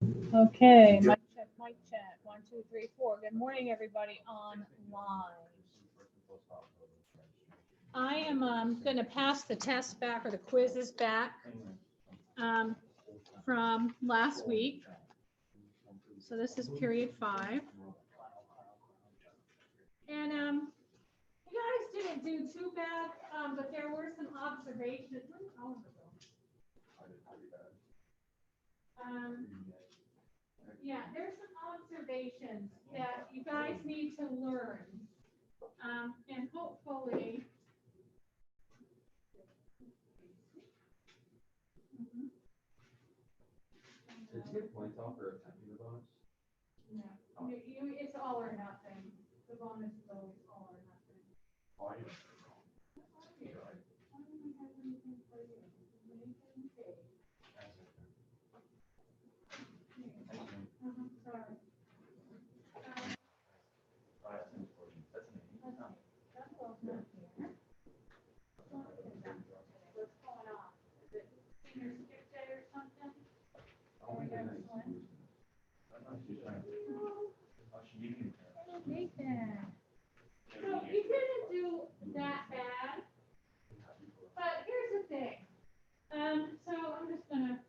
Okay, mic check, mic check. 1, 2, 3, 4. Good morning, everybody online. I am going to pass the test back or the quizzes back um, from last week. So this is period 5. And you guys didn't do too bad, but there were some observations. Yeah, there's some observations that you guys need to learn. And hopefully, Did you get points off or a technical bonus? no, it's all or nothing. The bonus is always all or nothing. Oh, I know. Sorry. What's going on? Is it senior skip day or something? Nathan. So you didn't do that bad, but here's the thing. So I'm just gonna,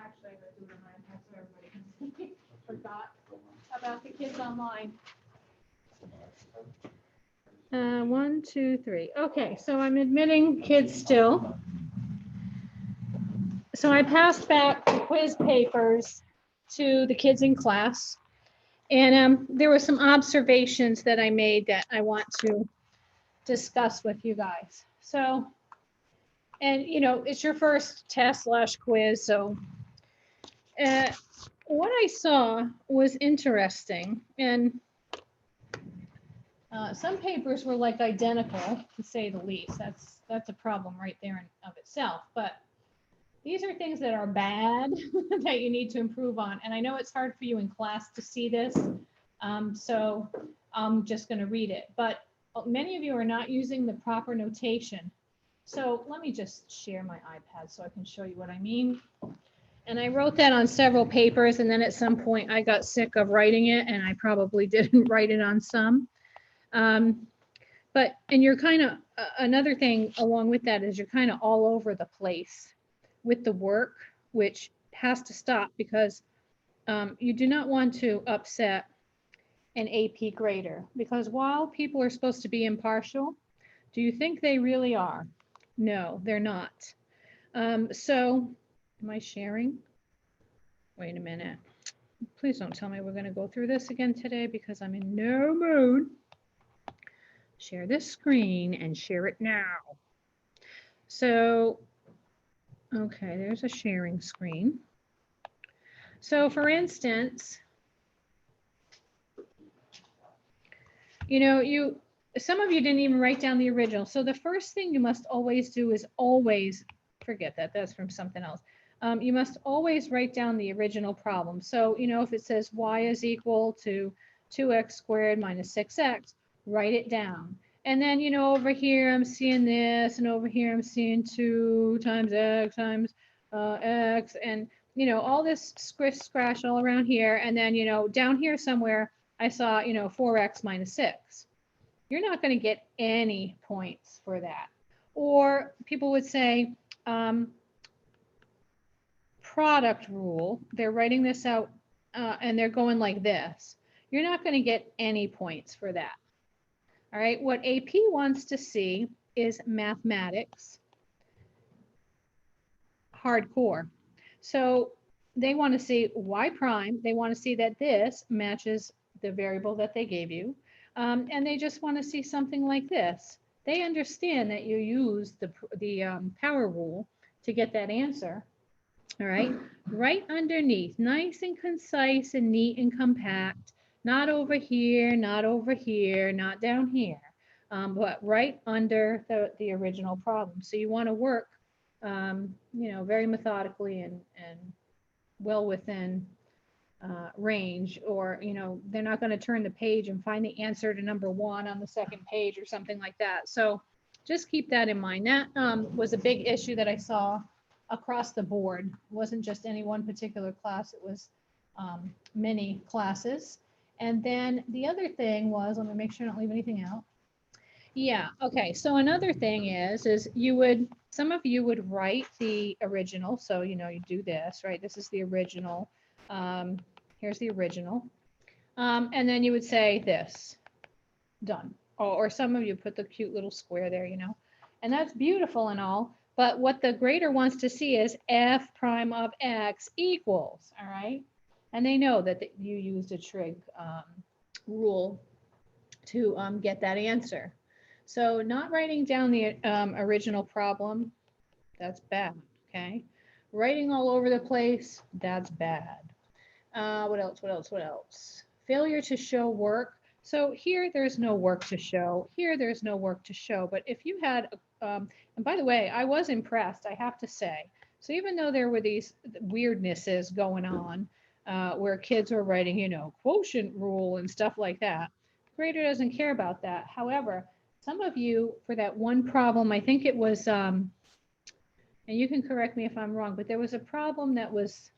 actually I'm gonna do it on my iPad so everybody can see. Forgot about the kids online. 1, 2, 3. Okay, so I'm admitting kids still. So I passed back the quiz papers to the kids in class. And there were some observations that I made that I want to discuss with you guys. So, and it's your first test / quiz. So what I saw was interesting. And some papers were like identical, to say the least. That's a problem right there in of itself. But these are things that are bad that you need to improve on. And I know it's hard for you in class to see this. So I'm just going to read it. But many of you are not using the proper notation. So let me just share my iPad so I can show you what I mean. And I wrote that on several papers. And then at some point I got sick of writing it. And I probably didn't write it on some. And you're kind of, another thing along with that is you're kind of all over the place with the work, which has to stop because you do not want to upset an AP grader, because while people are supposed to be impartial, do you think they really are? No, they're not. So am I sharing? Wait a minute. Please don't tell me we're going to go through this again today, because I'm in no mood. Share this screen and share it now. So, okay, there's a sharing screen. So for instance, some of you didn't even write down the original. So the first thing you must always do is always, forget that, that's from something else. You must always write down the original problem. So, if it says y is equal to 2x squared minus 6x, write it down. And then, over here I'm seeing this, and over here I'm seeing 2 times x times x, and, all this scratch all around here. And then, down here somewhere, I saw, 4x minus 6. You're not going to get any points for that. Or people would say, product rule. They're writing this out and they're going like this. You're not going to get any points for that. All right, what AP wants to see is mathematics hardcore. So they want to see y prime. They want to see that this matches the variable that they gave you. And they just want to see something like this. They understand that you use the power rule to get that answer. All right, right underneath, nice and concise and neat and compact. Not over here, not over here, not down here, but right under the original problem. So you want to work, very methodically and well within range, or, they're not going to turn the page and find the answer to number 1 on the second page or something like that. So just keep that in mind. That was a big issue that I saw across the board. It wasn't just any one particular class. It was mini classes. And then the other thing was, let me make sure I don't leave anything out. Yeah, okay. So another thing is some of you would write the original. So, you do this, right? This is the original. Here's the original. And then you would say this, done. Or some of you put the cute little square there, and that's beautiful and all. But what the grader wants to see is f prime of x equals, all right? And they know that you used a trig rule to get that answer. So not writing down the original problem, that's bad, okay? Writing all over the place, that's bad. What else? Failure to show work. So here, there's no work to show. Here, there's no work to show. But if you had, and by the way, I was impressed, I have to say. So even though there were these weirdnesses going on, where kids were writing, quotient rule and stuff like that, grader doesn't care about that. However, some of you, for that one problem, I think it was, and you can correct me if I'm wrong, but there was a problem that was,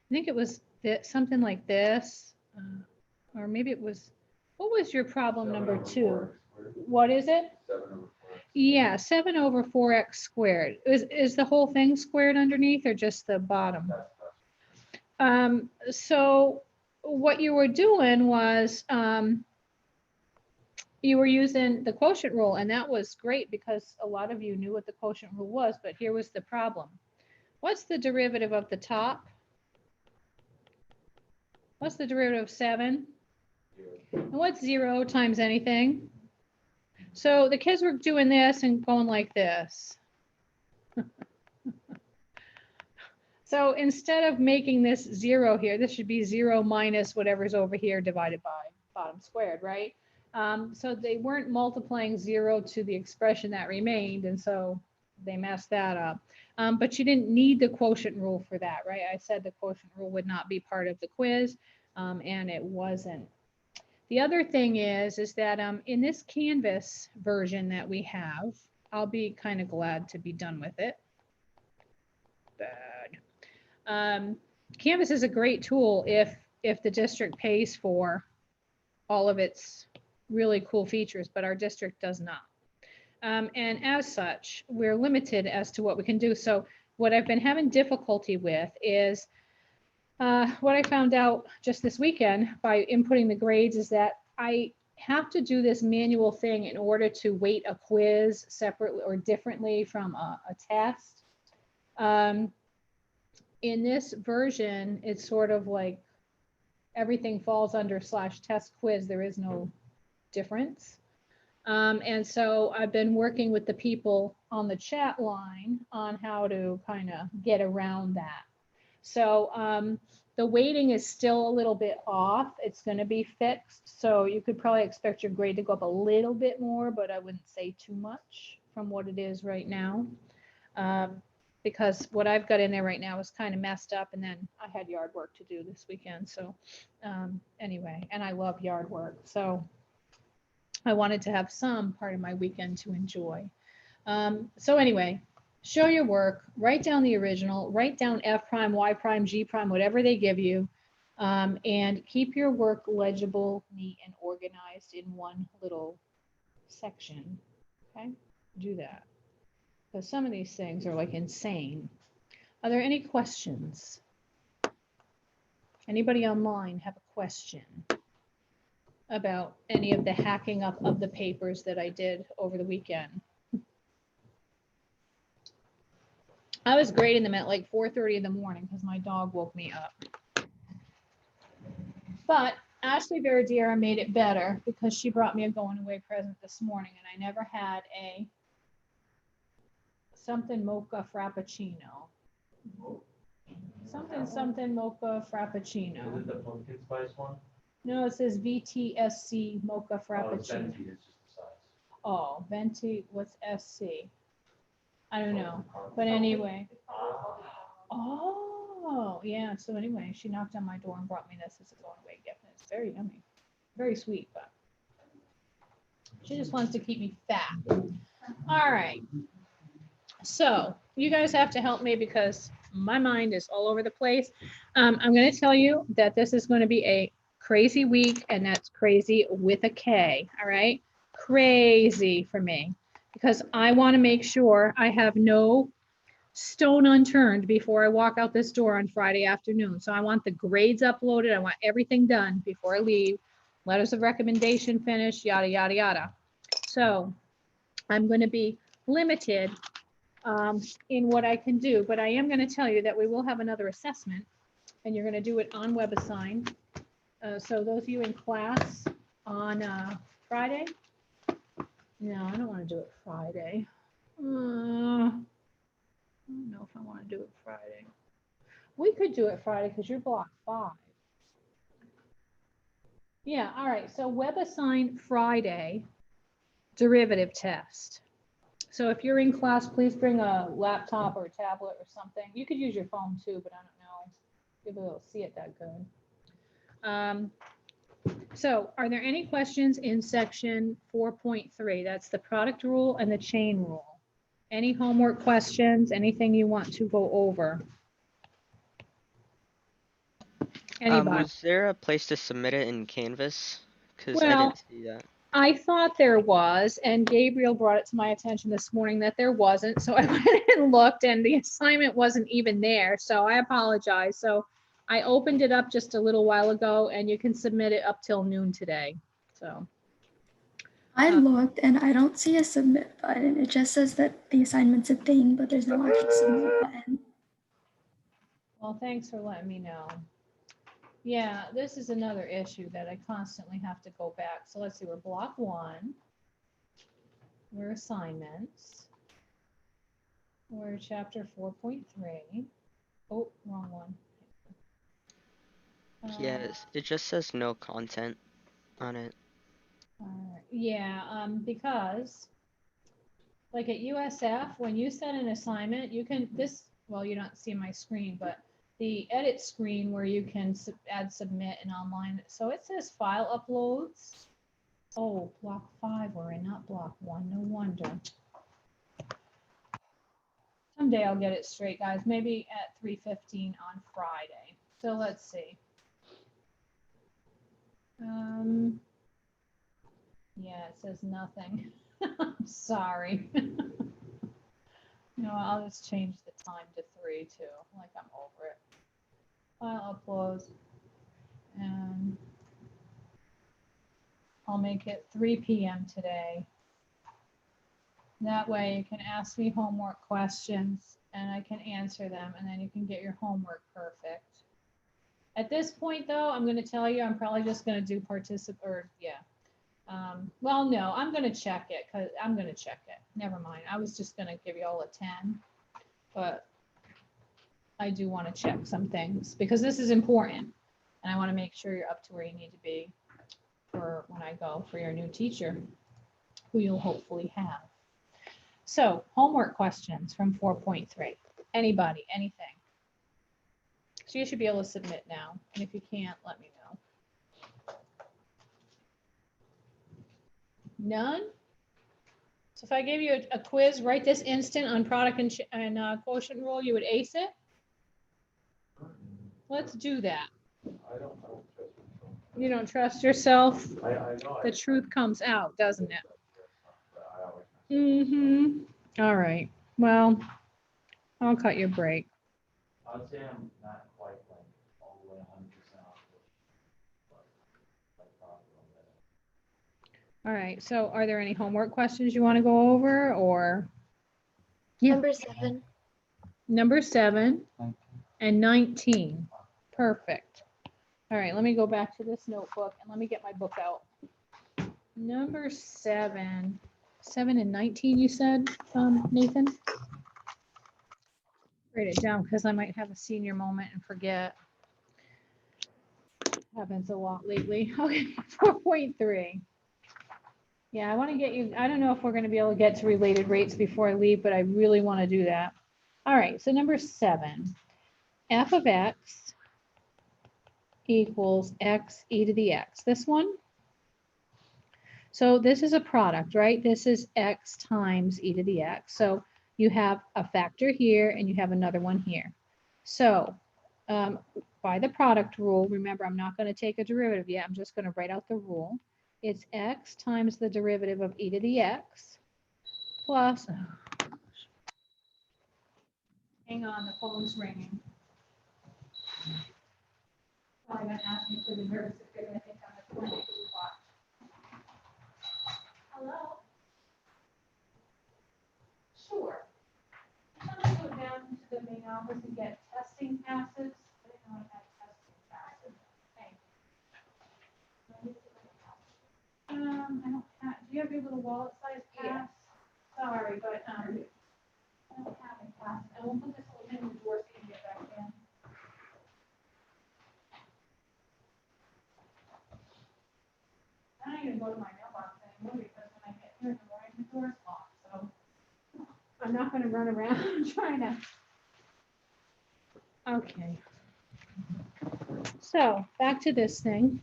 I think it was something like this, or maybe it was, what was your problem number 2? What is it? 7 over 4. Yeah, 7 over 4x squared. Is the whole thing squared underneath or just the bottom? So what you were doing was, you were using the quotient rule, and that was great because a lot of you knew what the quotient rule was, but here was the problem. What's the derivative of the top? What's the derivative of 7? And what's 0 times anything? So the kids were doing this and going like this. So instead of making this 0 here, this should be 0 minus whatever's over here divided by bottom squared, right? So they weren't multiplying 0 to the expression that remained, and so they messed that up. But you didn't need the quotient rule for that, right? I said the quotient rule would not be part of the quiz, and it wasn't. The other thing is that in this Canvas version that we have, I'll be kind of glad to be done with it. Bad. Canvas is a great tool if the district pays for all of its really cool features, but our district does not. And as such, we're limited as to what we can do. So what I've been having difficulty with is what I found out just this weekend by inputting the grades is that I have to do this manual thing in order to weight a quiz separately or differently from a test. In this version, it's sort of like everything falls under /test quiz. There is no difference. And so I've been working with the people on the chat line on how to kind of get around that. So the weighting is still a little bit off. It's going to be fixed. So you could probably expect your grade to go up a little bit more, but I wouldn't say too much from what it is right now. Because what I've got in there right now is kind of messed up, and then I had yard work to do this weekend. So anyway, and I love yard work. So I wanted to have some part of my weekend to enjoy. So anyway, show your work, write down the original, write down F prime, Y prime, G prime, whatever they give you, and keep your work legible, neat, and organized in one little section. Okay, do that. Because some of these things are like insane. Are there any questions? Anybody online have a question about any of the hacking up of the papers that I did over the weekend? I was grading them at like 4:30 in the morning because my dog woke me up. But Ashley Verdiera made it better because she brought me a going away present this morning, and I never had a something mocha frappuccino. Something mocha frappuccino. Is it the pumpkin spice one? No, it says VTSC mocha Oh, it's frappuccino. venti, it's just the size. Oh, venti, what's SC? I don't know. But anyway. Oh, yeah. So anyway, she knocked on my door and brought me this as a going away gift. And it's very yummy. Very sweet, but she just wants to keep me fat. All right. So you guys have to help me because my mind is all over the place. I'm going to tell you that this is going to be a crazy week, and that's crazy with a K, all right? Crazy for me, because I want to make sure I have no stone unturned before I walk out this door on Friday afternoon. So I want the grades uploaded. I want everything done before I leave. Letters of recommendation finished, yada, yada, yada. So I'm going to be limited in what I can do, but I am going to tell you that we will have another assessment, and you're going to do it on WebAssign. So those of you in class on Friday, no, I don't want to do it Friday. I don't know if I want to do it Friday. We could do it Friday because you're block 5. Yeah, all right. So WebAssign Friday derivative test. So if you're in class, please bring a laptop or a tablet or something. You could use your phone too, but I don't know if you'll see it that good. So are there any questions in section 4.3? That's the product rule and the chain rule. Any homework questions, anything you want to go over? Anybody? Was there a place to submit it in Canvas? Because I Well, didn't see that. I thought there was, and Gabriel brought it to my attention this morning that there wasn't. So I went and looked, and the assignment wasn't even there. So I apologize. So I opened it up just a little while ago, and you can submit it up till noon today. So I looked and I don't see a submit button. It just says that the assignment's a thing, but there's no actual submit button. well, thanks for letting me know. Yeah, this is another issue that I constantly have to go back. So let's see, we're block 1. We're assignments. We're chapter 4.3. Oh, wrong one. Yes, it just says no content on it. Yeah, because like at USF, when you send an assignment, you can, well, you don't see my screen, but the edit screen where you can add submit and online. So it says file uploads. Oh, block 5 we're in, not block 1. No wonder. Someday I'll get it straight, guys. Maybe at 3:15 on Friday. So let's see. Yeah, it says nothing. I'm sorry. No, I'll just change the time to 3 too. Like I'm over it. File uploads. And I'll make it 3 p.m. today. That way you can ask me homework questions and I can answer them, and then you can get your homework perfect. At this point though, I'm going to tell you, I'm probably just going to do well, no, I'm going to check it because I'm going to check it. Never mind. I was just going to give you all a 10, but I do want to check some things because this is important and I want to make sure you're up to where you need to be for when I go for your new teacher who you'll hopefully have. So homework questions from 4.3. Anybody, anything? So you should be able to submit now. And if you can't, let me know. None? So if I gave you a quiz right this instant on product and quotient rule, you would ace it? Let's do that. I don't trust myself. You don't trust yourself? I know. The truth comes out, doesn't it? I always. Mm-hmm. All right. Well, I'll cut your break. I would say I'm not quite like all the way 100% off. But like probably a little bit. All right. So are there any homework questions you want to go over, or? Yeah. Number 7. Number 7 and 19. Perfect. All right, let me go back to this notebook and let me get my book out. Number 7. 7 and 19, you said, Nathan? Write it down because I might have a senior moment and forget. Happens a lot lately. Okay, 4.3. Yeah, I want to get you, I don't know if we're going to be able to get to related rates before I leave, but I really want to do that. All right, so number 7, f of x equals x e to the x. This one. So this is a product, right? This is x times e to the x. So you have a factor here and you have another one here. So by the product rule, remember, I'm not going to take a derivative yet. I'm just going to write out the rule. It's x times the derivative of e to the x plus, hang on, the phone's ringing. Probably going to ask me for the nervous if they're going to think I'm a clinic. Hello? Sure. I'm going to go down to the main office and get testing passes. I didn't know I had testing passes. Thank you. I don't have, do you have your little wallet size pass? Sorry, but, I don't have a pass. I will put this little in the door so you can get back in. I don't even go to my mailbox anymore because when I get here in the morning, the door's locked, so I'm not gonna run around trying to. Okay. So back to this thing.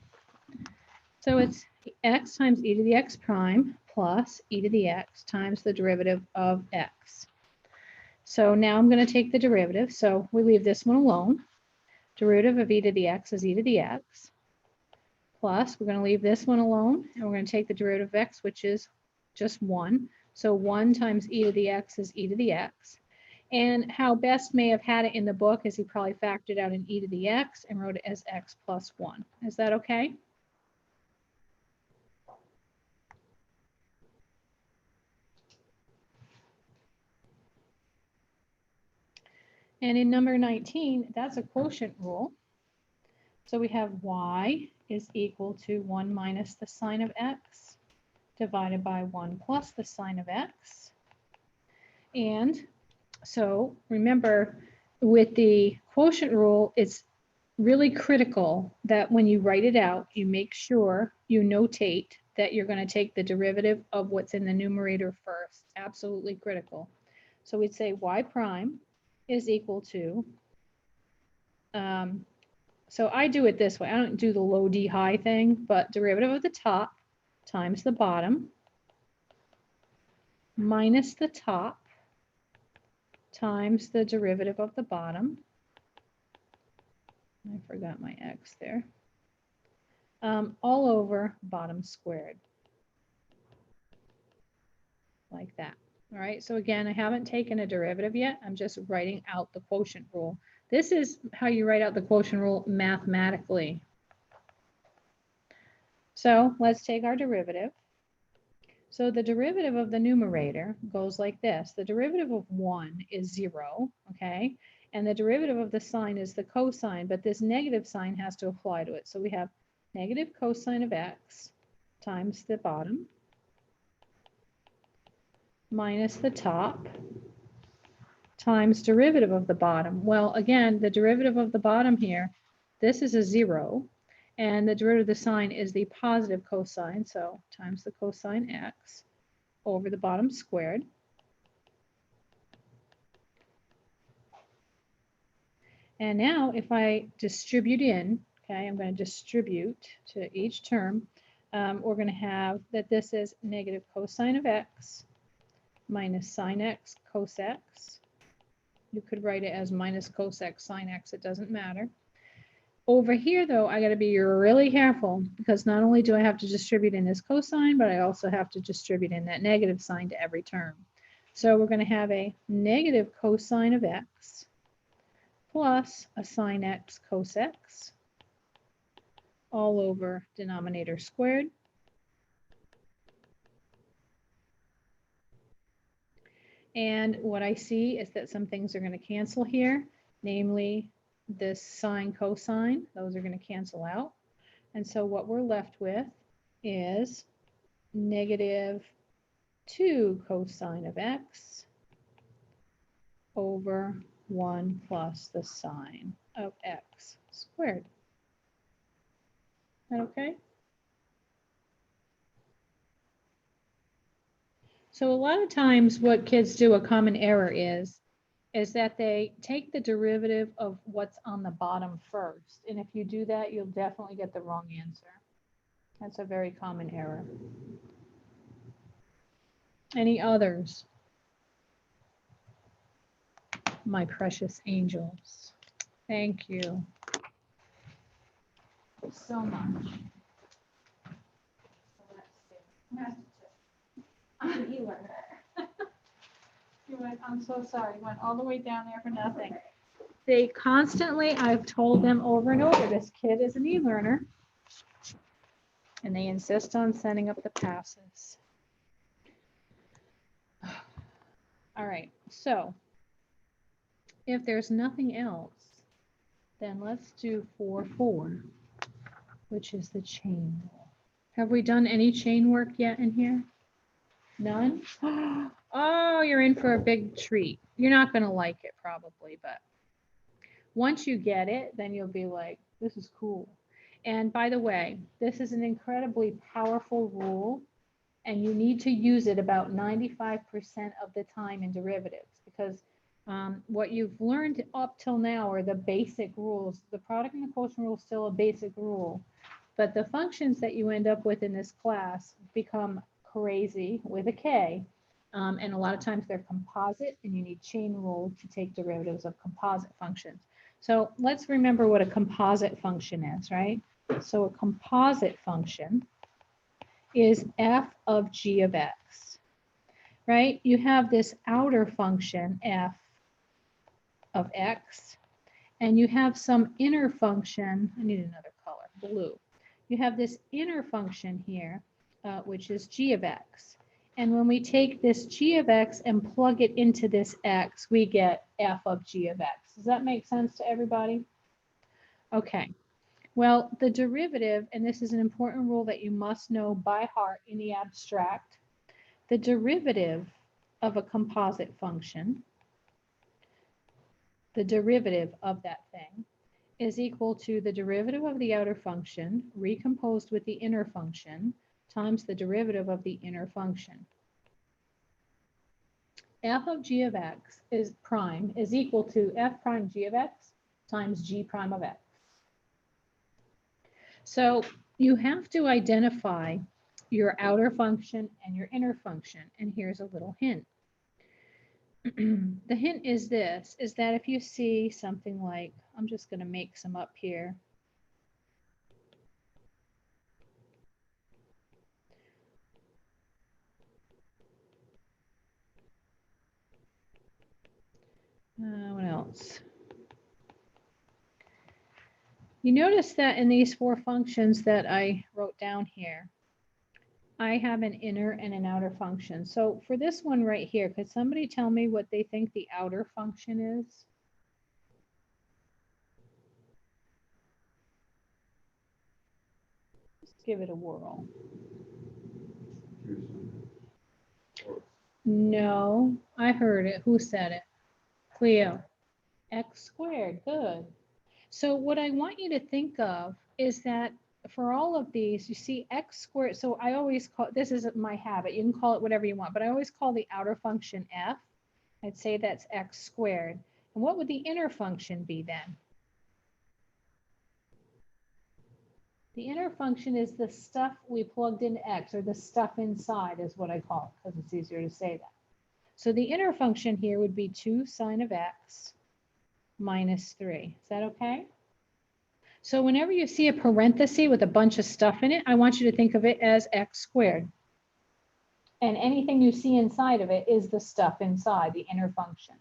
So it's x times e to the x prime plus e to the x times the derivative of x. So now I'm going to take the derivative. So we leave this one alone. Derivative of e to the x is e to the x. Plus, we're going to leave this one alone, and we're going to take the derivative of x, which is just 1. So 1 times e to the x is e to the x. And how Best may have had it in the book is he probably factored out an e to the x and wrote it as x plus 1. Is that okay? And in number 19, that's a quotient rule. So we have y is equal to 1 minus the sine of x divided by 1 plus the sine of x. And so remember, with the quotient rule, it's really critical that when you write it out, you make sure you notate that you're going to take the derivative of what's in the numerator first. Absolutely critical. So we'd say y prime is equal to, so I do it this way. I don't do the low d high thing, but derivative of the top times the bottom minus the top times the derivative of the bottom. I forgot my x there. All over bottom squared. Like that. All right, so again, I haven't taken a derivative yet. I'm just writing out the quotient rule. This is how you write out the quotient rule mathematically. So let's take our derivative. So the derivative of the numerator goes like this. The derivative of 1 is 0, okay? And the derivative of the sine is the cosine, but this negative sign has to apply to it. So we have negative cosine of x times the bottom minus the top times derivative of the bottom. Well, again, the derivative of the bottom here, this is a 0, and the derivative of the sine is the positive cosine, so times the cosine x over the bottom squared. And now if I distribute in, okay, I'm going to distribute to each term, we're going to have that this is negative cosine of x minus sine x cos x. You could write it as minus cos x sine x, it doesn't matter. Over here, though, I got to be really careful because not only do I have to distribute in this cosine, but I also have to distribute in that negative sign to every term. So we're going to have a negative cosine of x plus a sine x cos x all over denominator squared. And what I see is that some things are going to cancel here, namely this sine cosine. Those are going to cancel out. And so what we're left with is negative 2 cosine of x over 1 plus the sine of x squared. Is that okay? So a lot of times what kids do, a common error is that they take the derivative of what's on the bottom first. And if you do that, you'll definitely get the wrong answer. That's a very common error. Any others? My precious angels. Thank you so much. So let's see. I'm an e-learner. I'm so sorry. You went all the way down there for nothing. They constantly, I've told them over and over, this kid is an e-learner. And they insist on sending up the passes. All right, so if there's nothing else, then let's do 4-4, which is the chain rule. Have we done any chain work yet in here? None? Oh, you're in for a big treat. You're not going to like it probably, but once you get it, then you'll be like, this is cool. And by the way, this is an incredibly powerful rule, and you need to use it about 95% of the time in derivatives, because what you've learned up till now are the basic rules. The product and the quotient rule is still a basic rule, but the functions that you end up with in this class become crazy with a K, and a lot of times they're composite, and you need chain rule to take derivatives of composite functions. So let's remember what a composite function is, right? So a composite function is f of g of x, right? You have this outer function f of x, and you have some inner function. I need another color, blue. You have this inner function here, which is g of x. And when we take this g of x and plug it into this x, we get f of g of x. Does that make sense to everybody? Okay. Well, the derivative, and this is an important rule that you must know by heart in the abstract, the derivative of a composite function, the derivative of that thing, is equal to the derivative of the outer function recomposed with the inner function times the derivative of the inner function. F of g of x is prime is equal to f prime g of x times g prime of x. So you have to identify your outer function and your inner function, and here's a little hint. The hint is this, is that if you see something like, I'm just going to make some up here. What else? You notice that in these four functions that I wrote down here, I have an inner and an outer function. So for this one right here, could somebody tell me what they think the outer function is? Just give it a whirl. No, I heard it. Who said it? Cleo. X squared. Good. So what I want you to think of is that for all of these, you see x squared. So I always call, this is my habit. You can call it whatever you want, but I always call the outer function f. I'd say that's x squared. And what would the inner function be then? The inner function is the stuff we plugged into x, or the stuff inside is what I call it, because it's easier to say that. So the inner function here would be 2 sine of x minus 3. Is that okay? So whenever you see a parenthesis with a bunch of stuff in it, I want you to think of it as x squared. And anything you see inside of it is the stuff inside, the inner function.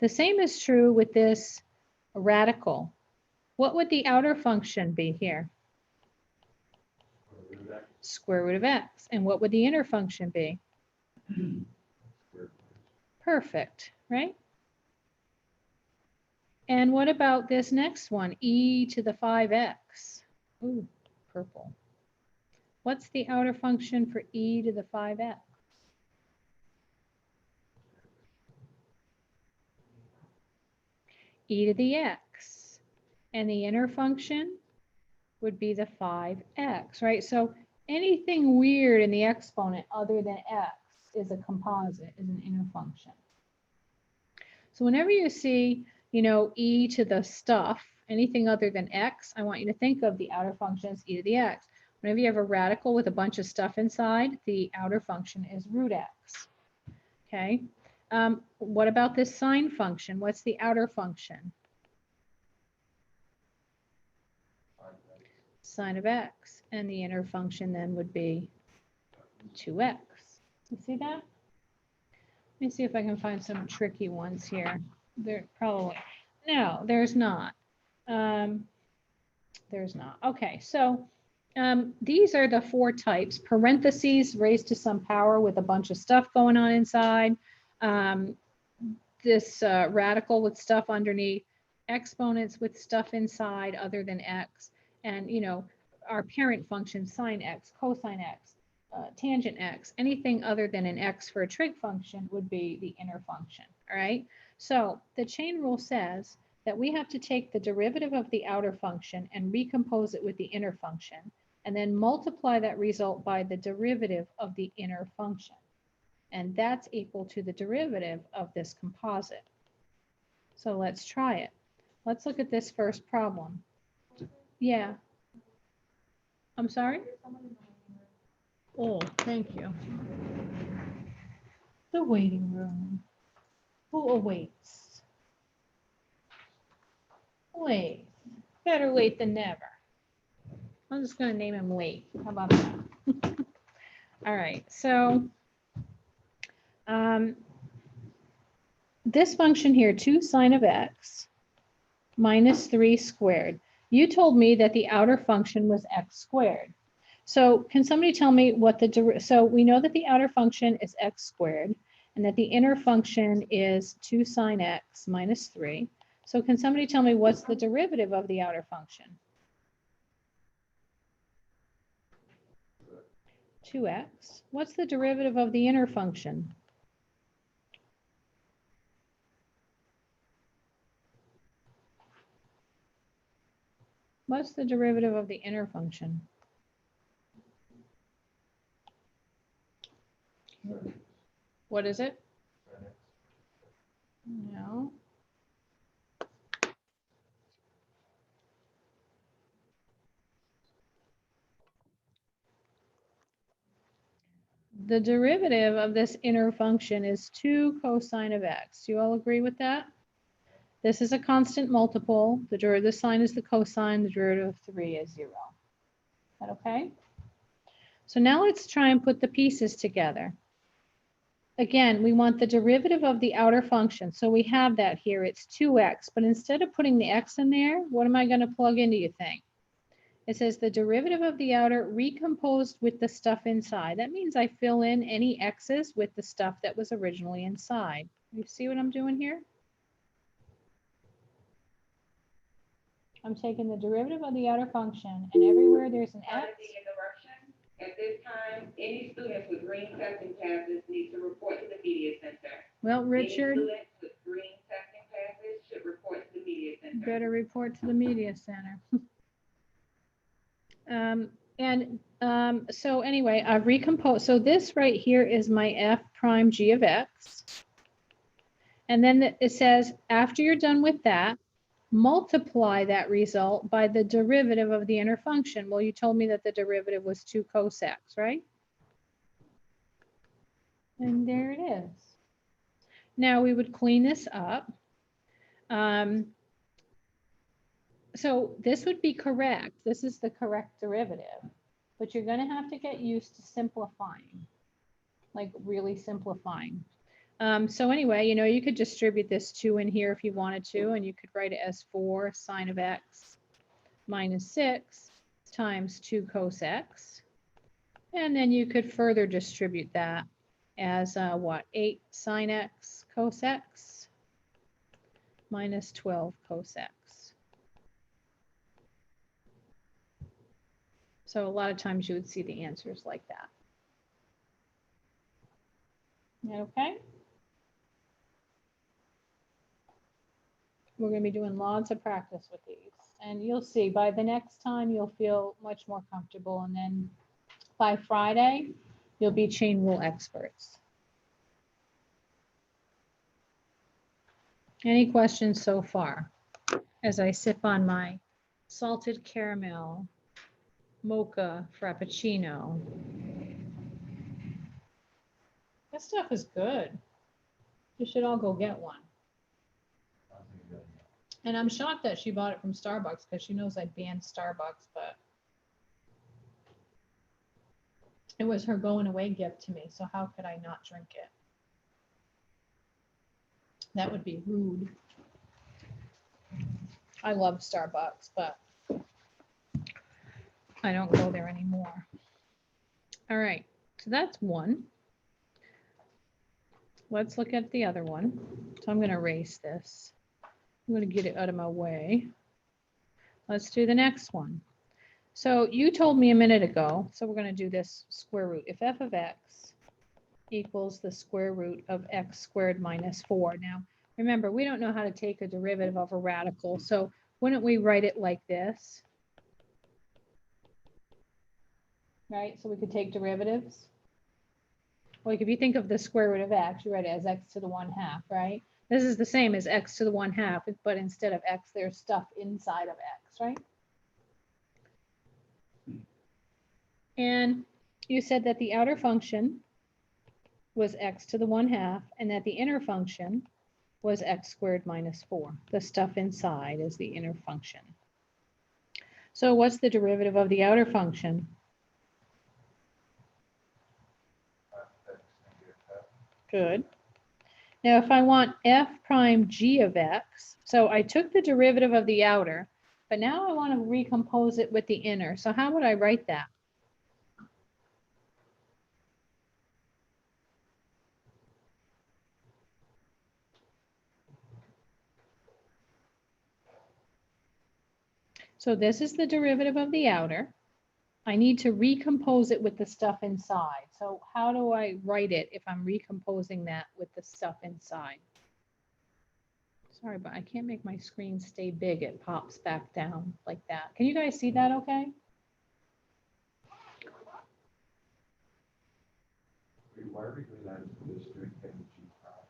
The same is true with this radical. What would the outer function be here? Square root of x. And what would the inner function be? Perfect, right? And what about this next one, e to the 5x? Ooh, purple. What's the outer function for e to the 5x? E to the x. And the inner function would be the 5x, right? So anything weird in the exponent other than x is a composite, is an inner function. So whenever you see, you know, e to the stuff, anything other than x, I want you to think of the outer function as e to the x. Whenever you have a radical with a bunch of stuff inside, the outer function is root x. Okay. What about this sine function? What's the outer function? sine of x, and the inner function then would be 2x. You see that? Let me see if I can find some tricky ones here. There probably, no, there's not. There's not. Okay, so these are the 4 types. Parentheses raised to some power with a bunch of stuff going on inside. This radical with stuff underneath. Exponents with stuff inside other than x. And, you know, our parent function, sine x, cosine x, tangent x, anything other than an x for a trig function would be the inner function, all right? So the chain rule says that we have to take the derivative of the outer function and recompose it with the inner function, and then multiply that result by the derivative of the inner function. And that's equal to the derivative of this composite. So let's try it. Let's look at this first problem. Yeah. I'm sorry? Oh, thank you. The waiting room. Who awaits? Wait. Better late than never. I'm just going to name him Wait. How about that? All right. So this function here, 2 sine of x minus 3 squared. You told me that the outer function was x squared. So can somebody tell me what so we know that the outer function is x squared and that the inner function is 2 sine x minus 3. So can somebody tell me what's the derivative of the outer function? 2x. What's the derivative of the inner function? What's the derivative of the inner function? What is it? No. The derivative of this inner function is 2 cosine of x. Do you all agree with that? This is a constant multiple. The derivative of the sine is the cosine. The derivative of 3 is 0. Is that okay? So now let's try and put the pieces together. Again, we want the derivative of the outer function. So we have that here. It's 2x. But instead of putting the x in there, what am I going to plug in, do you think? It says the derivative of the outer recomposed with the stuff inside. That means I fill in any x's with the stuff that was originally inside. You see what I'm doing here? I'm taking the derivative of the outer function, and everywhere there's an x. At this time, any students with green testing passes need to report to the media center. Well, Richard, Any students with green testing passes should report to the media center. better report to the media center. So anyway, I've recomposed. So this right here is my f prime g of x. And then it says, after you're done with that, multiply that result by the derivative of the inner function. Well, you told me that the derivative was 2 cos x, right? And there it is. Now we would clean this up. So this would be correct. This is the correct derivative. But you're going to have to get used to simplifying, like really simplifying. So anyway, you know, you could distribute this 2 in here if you wanted to, and you could write it as 4 sine of x minus 6 times 2 cos x. And then you could further distribute that as what? 8 sine x cos x minus 12 cos x. So a lot of times you would see the answers like that. Is that okay? We're going to be doing lots of practice with these. And you'll see by the next time you'll feel much more comfortable. And then by Friday, you'll be chain rule experts. Any questions so far as I sip on my salted caramel mocha frappuccino? This stuff is good. You should all go get one. And I'm shocked that she bought it from Starbucks because she knows I banned Starbucks, but It was her going away gift to me, so how could I not drink it? That would be rude. I love Starbucks, but I don't go there anymore. All right, so that's one. Let's look at the other one. So I'm going to erase this. I'm going to get it out of my way. Let's do the next one. So you told me a minute ago, so we're going to do this square root. If f of x equals the square root of x squared minus 4. Now, remember, we don't know how to take a derivative of a radical, so wouldn't we write it like this? Right? So we could take derivatives. Like if you think of the square root of x, you write it as x to the 1/2, right? This is the same as x to the 1/2, but instead of x, there's stuff inside of x, right? And you said that the outer function was x to the 1/2 and that the inner function was x squared minus 4. The stuff inside is the inner function. So what's the derivative of the outer function? Good. Now if I want f prime g of x, so I took the derivative of the outer, but now I want to recompose it with the inner. So how would I write that? So this is the derivative of the outer. I need to recompose it with the stuff inside. So how do I write it if I'm recomposing that with the stuff inside? Sorry, but I can't make my screen stay big. It pops back down like that. Can you guys see that okay? Why are we doing that in this doing G prime?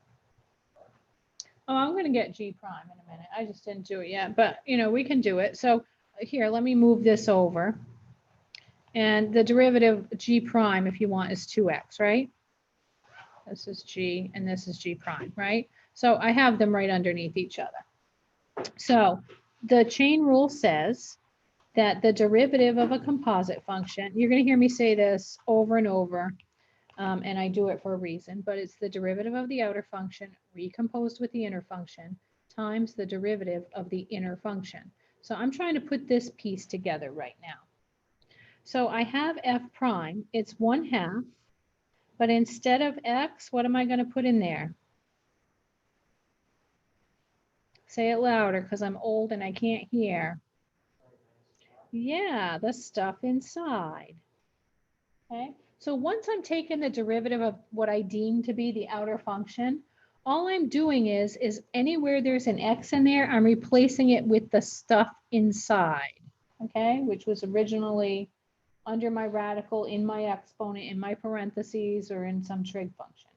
Oh, I'm going to get G prime in a minute. I just didn't do it yet, but you know, we can do it. So here, let me move this over. And the derivative G prime, if you want, is 2x, right? This is G and this is G prime, right? So I have them right underneath each other. So the chain rule says that the derivative of a composite function, you're going to hear me say this over and over, and I do it for a reason, but it's the derivative of the outer function recomposed with the inner function times the derivative of the inner function. So I'm trying to put this piece together right now. So I have f prime, it's 1/2, but instead of x, what am I going to put in there? Say it louder because I'm old and I can't hear. Yeah, the stuff inside. Okay, so once I'm taking the derivative of what I deem to be the outer function, all I'm doing is anywhere there's an x in there, I'm replacing it with the stuff inside, okay, which was originally under my radical, in my exponent, in my parentheses, or in some trig function.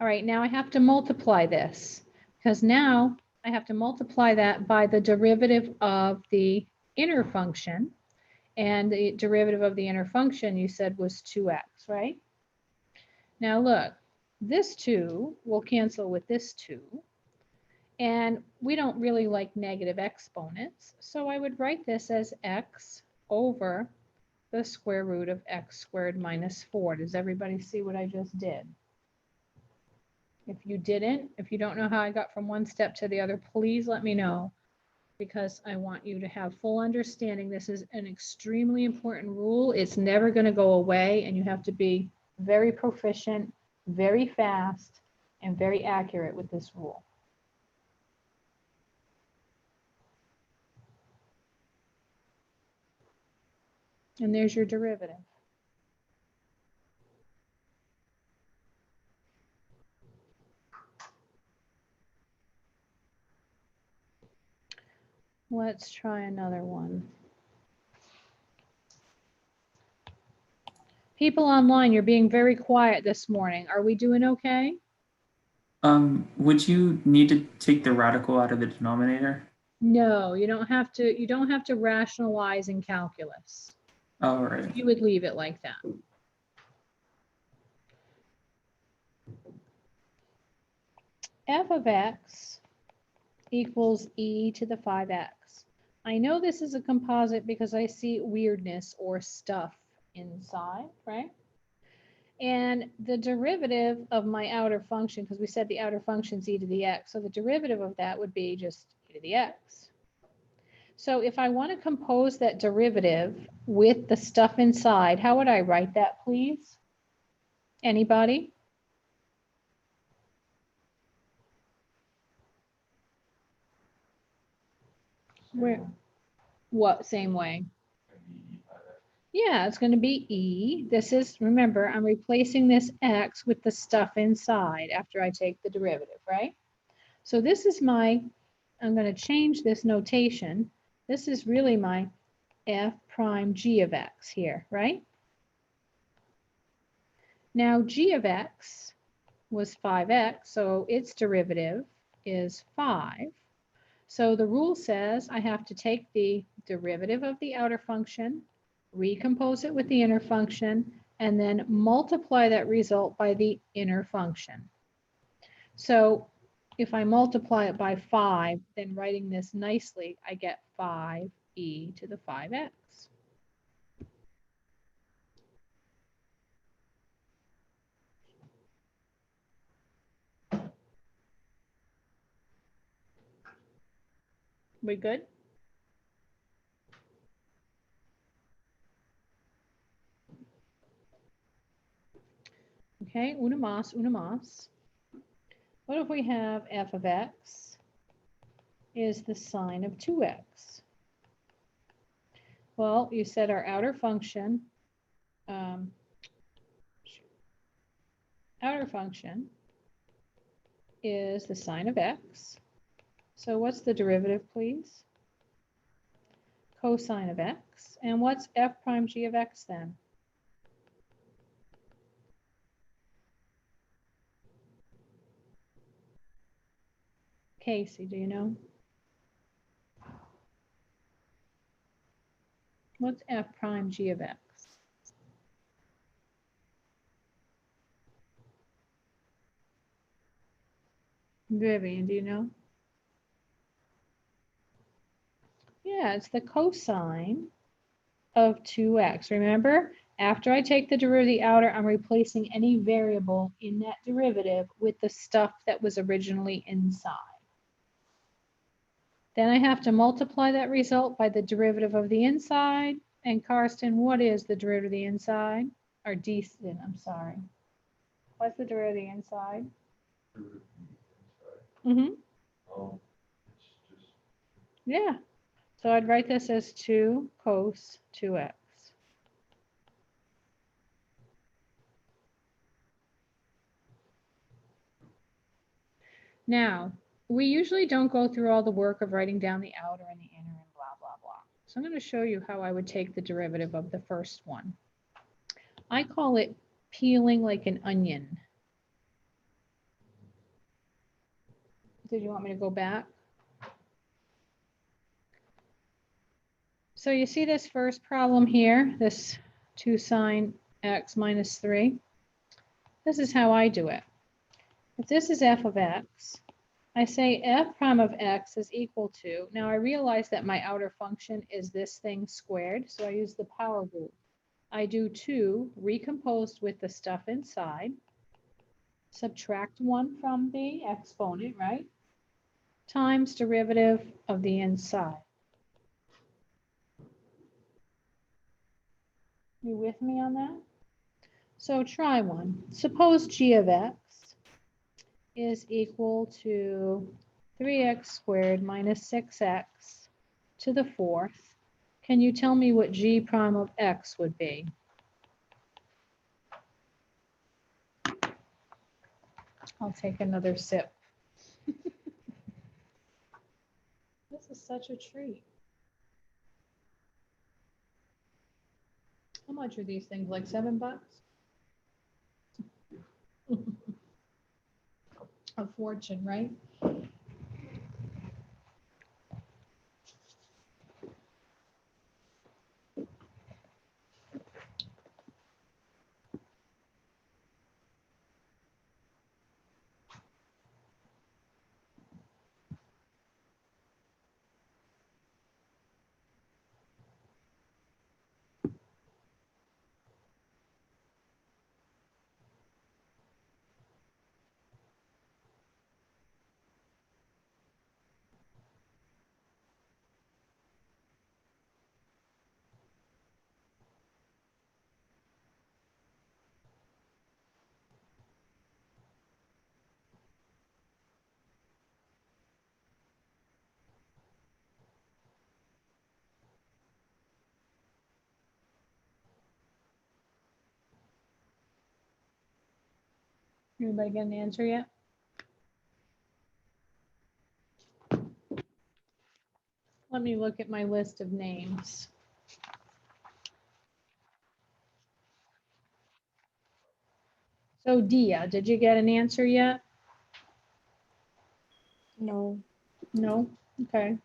All right, now I have to multiply this because now I have to multiply that by the derivative of the inner function. And the derivative of the inner function you said was 2x, right? Now look, this 2 will cancel with this 2. And we don't really like negative exponents. So I would write this as x over the square root of x squared minus 4. Does everybody see what I just did? If you didn't, if you don't know how I got from one step to the other, please let me know, because I want you to have full understanding. This is an extremely important rule. It's never going to go away, and you have to be very proficient, very fast, and very accurate with this rule. And there's your derivative. Let's try another one. People online, you're being very quiet this morning. Are we doing okay? Would you need to take the radical out of the denominator? No, you don't have to. You don't have to rationalize in calculus. All right. You would leave it like that. F of x equals e to the 5x. I know this is a composite because I see weirdness or stuff inside, right? And the derivative of my outer function, because we said the outer function is e to the x, so the derivative of that would be just e to the x. So if I want to compose that derivative with the stuff inside, how would I write that, please? Anybody? Where? What, same way? Yeah, it's going to be e. This is, remember, I'm replacing this x with the stuff inside after I take the derivative, right? So this is my, I'm going to change this notation. This is really my f prime g of x here, right? Now g of x was 5x, so its derivative is 5. So the rule says I have to take the derivative of the outer function, recompose it with the inner function, and then multiply that result by the inner function. So if I multiply it by 5, then writing this nicely, I get 5e to the 5x. We good? Okay, una más, una más. What if we have f of x is the sine of 2x? Well, you said our outer function, is the sine of x. So what's the derivative, please? Cosine of x. And what's f prime g of x then? Casey, do you know? What's f prime g of x? Vivian, do you know? Yeah, it's the cosine of 2x. Remember, after I take the derivative of the outer, I'm replacing any variable in that derivative with the stuff that was originally inside. Then I have to multiply that result by the derivative of the inside. And Karsten, what is the derivative of the inside? Or decent, I'm sorry. What's the derivative of the inside? Mm-hmm. Oh, it's just. Yeah. So I'd write this as 2 cos 2x. Now, we usually don't go through all the work of writing down the outer and the inner and blah, blah, blah. So I'm going to show you how I would take the derivative of the first one. I call it peeling like an onion. Did you want me to go back? So you see this first problem here, this 2 sine x minus 3. This is how I do it. If this is f of x, I say f prime of x is equal to, now I realize that my outer function is this thing squared, so I use the power rule. I do 2 recomposed with the stuff inside, subtract 1 from the exponent, right? Times derivative of the inside. You with me on that? So try one. Suppose g of x is equal to 3x squared minus 6x to the 4th. Can you tell me what g prime of x would be? I'll take another sip. This is such a treat. How much are these things? Like $7? A fortune, right? Anybody get an answer yet? Let me look at my list of names. So Dia, did you get an answer yet? No. No? Okay.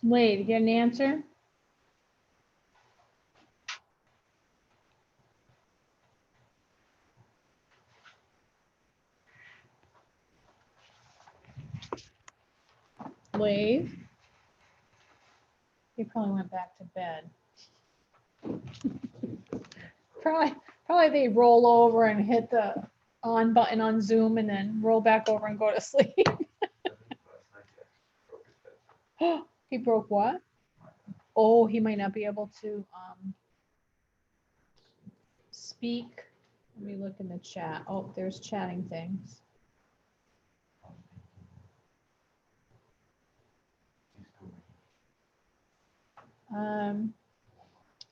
Wade, get an answer? Wade? He probably went back to bed. Probably they roll over and hit the on button on Zoom and then roll back over and go to sleep. He broke what? Oh, he might not be able to speak. Let me look in the chat. Oh, there's chatting things.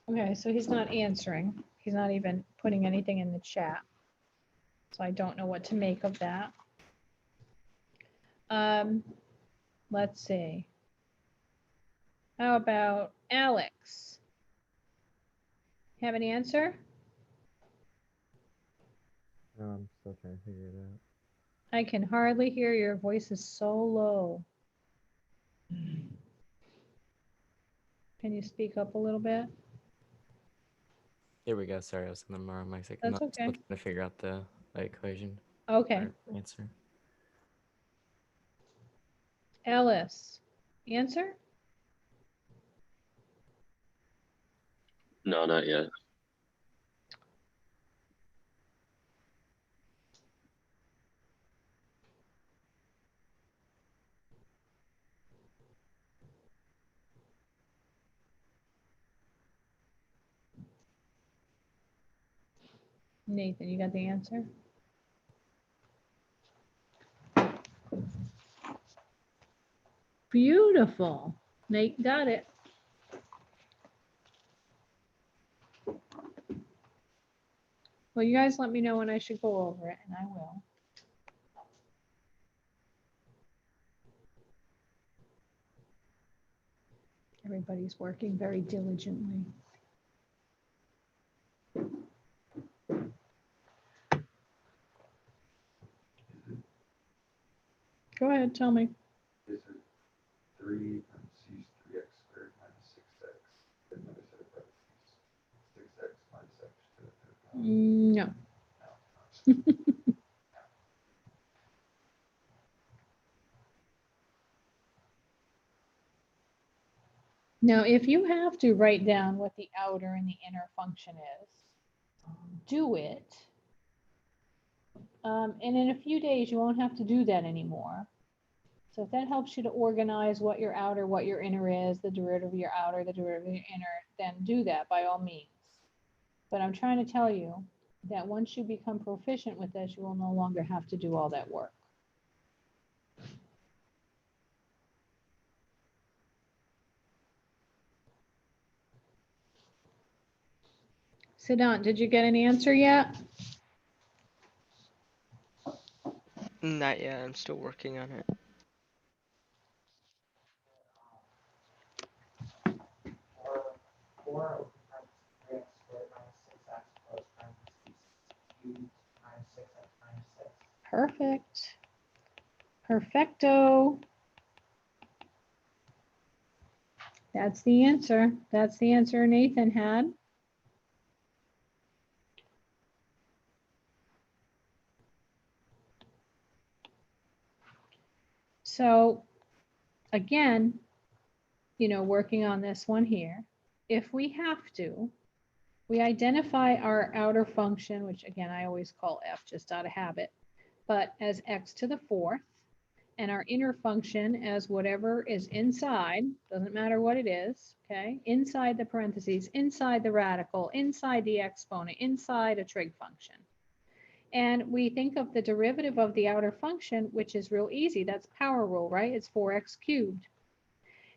Okay, so he's not answering. He's not even putting anything in the chat. So I don't know what to make of that. Let's see. How about Alex? Have an answer? No, I'm still trying to figure it out. I can hardly hear you. Your voice is so low. Can you speak up a little bit? Here we go. Sorry, I was in the wrong mic. That's I'm okay. still trying to figure out the equation. Okay. Or answer. Alice, answer? No, not yet. Nathan, you got the answer? Beautiful. Nate got it. Well, you guys let me know when I should go over it, and I will. Everybody's working very diligently. Go ahead, tell me. Is it 3 parentheses 3x squared minus 6x, then another set of parentheses, 6x minus x to the third power? No. Now, if you have to write down what the outer and the inner function is, do it. And in a few days, you won't have to do that anymore. So if that helps you to organize what your outer, what your inner is, the derivative of your outer, the derivative of your inner, then do that by all means. But I'm trying to tell you that once you become proficient with this, you will no longer have to do all that work. Siddhant, did you get an answer yet? Not yet. I'm still working on it. Perfect. Perfecto. That's the answer. That's the answer Nathan had. So again, you know, working on this one here, if we have to, we identify our outer function, which again, I always call f just out of habit, but as x to the fourth, and our inner function as whatever is inside, doesn't matter what it is, okay? Inside the parentheses, inside the radical, inside the exponent, inside a trig function. And we think of the derivative of the outer function, which is real easy. That's power rule, right? It's 4x cubed.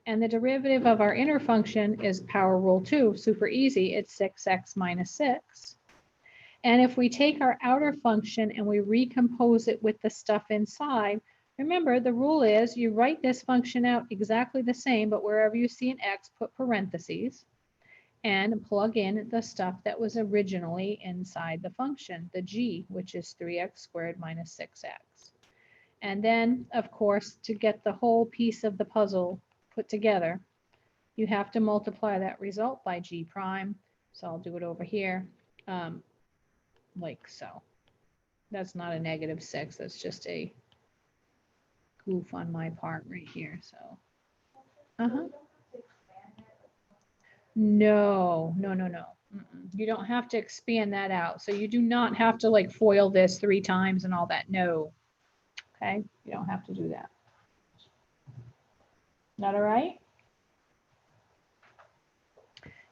And the derivative of our inner function is power rule 2, super easy. It's 6x minus 6. And if we take our outer function and we recompose it with the stuff inside, remember the rule is you write this function out exactly the same, but wherever you see an x, put parentheses and plug in the stuff that was originally inside the function, the g, which is 3x squared minus 6x. And then, of course, to get the whole piece of the puzzle put together, you have to multiply that result by g prime. So I'll do it over here, like so. That's not a -6, that's just a goof on my part right here, so. No. You don't have to expand that out. So you do not have to like FOIL this 3 times and all that. No. Okay, you don't have to do that. Not all right?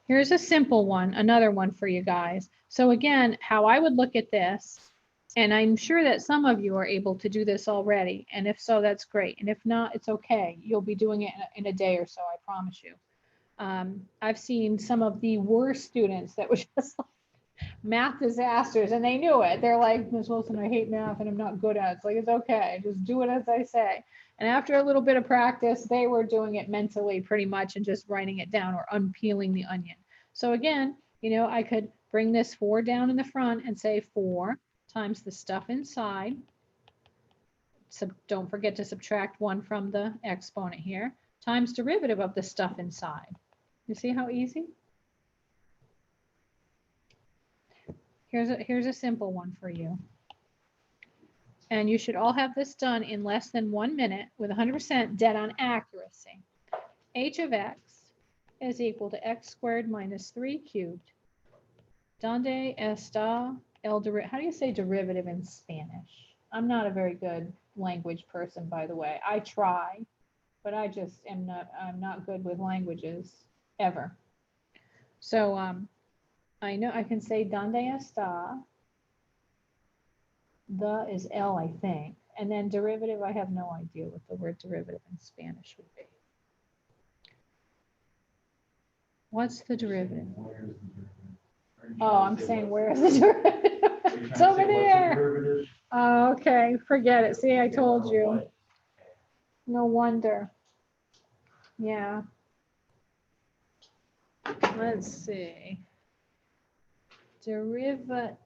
Here's a simple one, another one for you guys. So again, how I would look at this, and I'm sure that some of you are able to do this already, and if so, that's great. And if not, it's okay. You'll be doing it in a day or so, I promise you. I've seen some of the worst students that were just like math disasters, and they knew it. They're like, Ms. Wilson, I hate math and I'm not good at it. It's like, it's okay, just do it as I say. And after a little bit of practice, they were doing it mentally pretty much and just writing it down or unpeeling the onion. So again, you know, I could bring this 4 down in the front and say 4 times the stuff inside. So don't forget to subtract 1 from the exponent here, times derivative of the stuff inside. You see how easy? Here's a simple one for you. And you should all have this done in less than 1 minute with 100% dead on accuracy. H of x is equal to x squared minus 3 cubed. Donde está el derivative? How do you say derivative in Spanish? I'm not a very good language person, by the way. I try, but I just am not, I'm not good with languages ever. So I know I can say donde está. The is L, I think. And then derivative, I have no idea what the word derivative in Spanish would be. What's the derivative? Oh, I'm saying where's the derivative? It's over there. Oh, okay, forget it. See, I told you. No wonder. Yeah. Let's see. Derivada,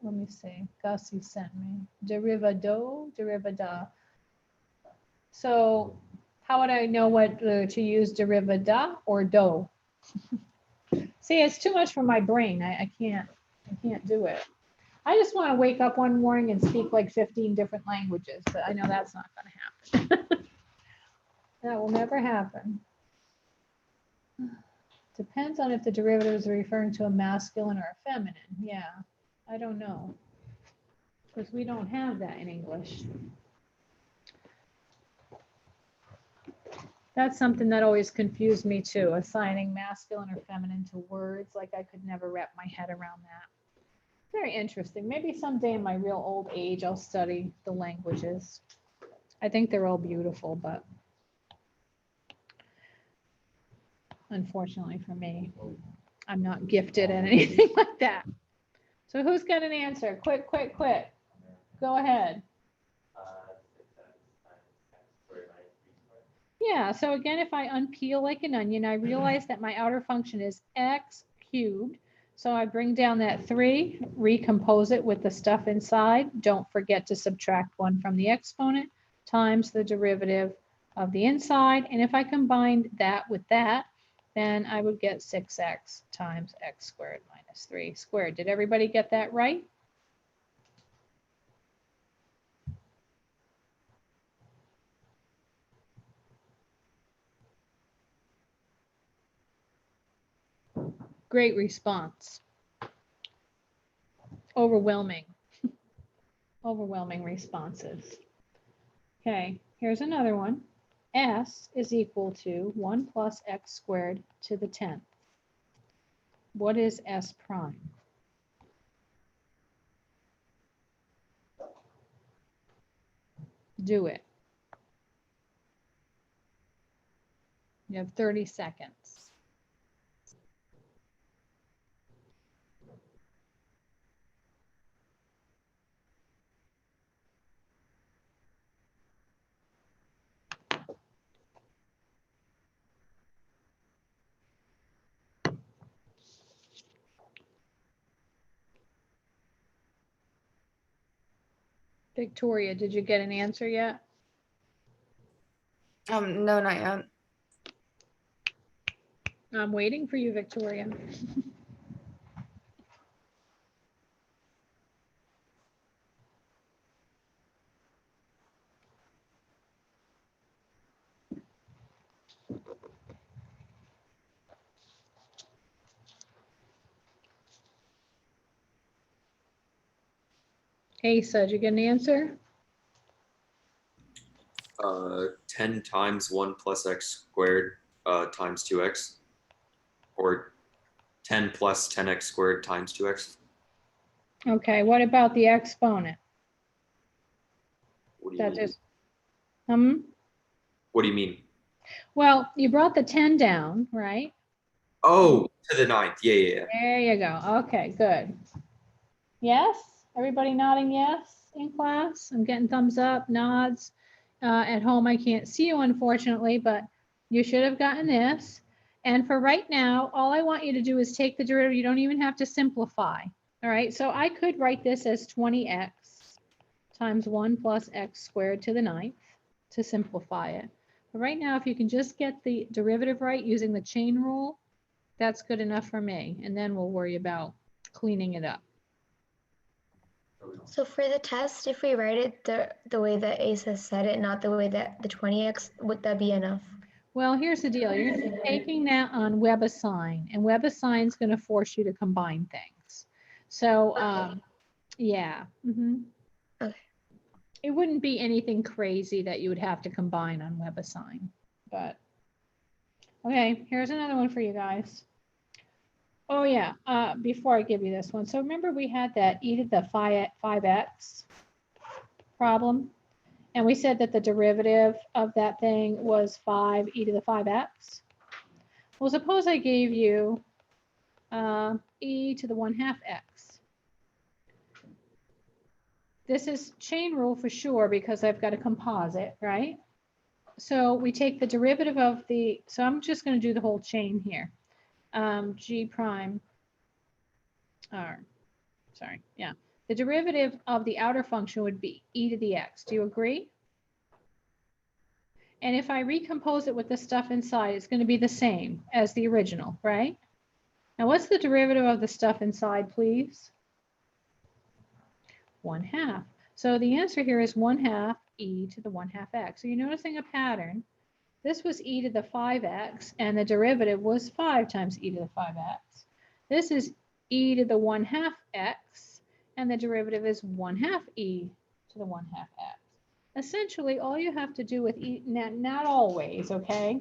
let me see. Gussie sent me. Derivada. So how would I know what to use, derivada or do? See, it's too much for my brain. I can't do it. I just want to wake up one morning and speak like 15 different languages, but I know that's not going to happen. That will never happen. Depends on if the derivative is referring to a masculine or a feminine. Yeah, I don't know. Because we don't have that in English. That's something that always confused me too, assigning masculine or feminine to words. Like I could never wrap my head around that. Very interesting. Maybe someday in my real old age, I'll study the languages. I think they're all beautiful, but unfortunately for me, I'm not gifted at anything like that. So who's got an answer? Quick. Go ahead. Yeah, so again, if I unpeel like an onion, I realize that my outer function is x cubed. So I bring down that 3, recompose it with the stuff inside. Don't forget to subtract 1 from the exponent times the derivative of the inside. And if I combined that with that, then I would get 6x times x squared minus 3 squared. Did everybody get that right? Great response. Overwhelming. Overwhelming responses. Okay, here's another one. S is equal to 1 plus x squared to the 10th. What is S prime? Do it. You have 30 seconds. Victoria, did you get an answer yet? No, not yet. I'm waiting for you, Victoria. Asa, did you get an answer? 10 times 1 plus x squared times 2x, or 10 plus 10x squared times 2x. Okay, what about the exponent? What do you That mean? is, What do you mean? well, you brought the 10 down, right? Oh, to the 9th. Yeah. There you go. Okay, good. Yes? Everybody nodding yes in class? I'm getting thumbs up, nods. At home, I can't see you, unfortunately, but you should have gotten this. And for right now, all I want you to do is take the derivative. You don't even have to simplify. All right, so I could write this as 20x times 1 plus x squared to the 9th to simplify it. But right now, if you can just get the derivative right using the chain rule, that's good enough for me. And then we'll worry about cleaning it up. So for the test, if we write it the way that Asa said it, not the way that the 20x, would that be enough? Well, here's the deal. You're gonna be taking that on WebAssign, and WebAssign is going to force you to combine things. So, yeah. Okay. It wouldn't be anything crazy that you would have to combine on WebAssign, but okay, here's another one for you guys. Oh yeah, before I give you this one. So remember we had that e to the 5x problem, and we said that the derivative of that thing was 5 e to the 5x. Well, suppose I gave you e to the 1/2 x. This is chain rule for sure because I've got a composite, right? So we take the derivative of the, so I'm just going to do the whole chain here. G prime, sorry, yeah. The derivative of the outer function would be e to the x. Do you agree? And if I recompose it with the stuff inside, it's going to be the same as the original, right? Now, what's the derivative of the stuff inside, please? 1/2. So the answer here is 1/2 e to the 1/2 x. So you're noticing a pattern. This was e to the 5x, and the derivative was 5 times e to the 5x. This is e to the 1/2 x, and the derivative is 1/2 e to the 1/2 x. Essentially, all you have to do with e, not always, okay?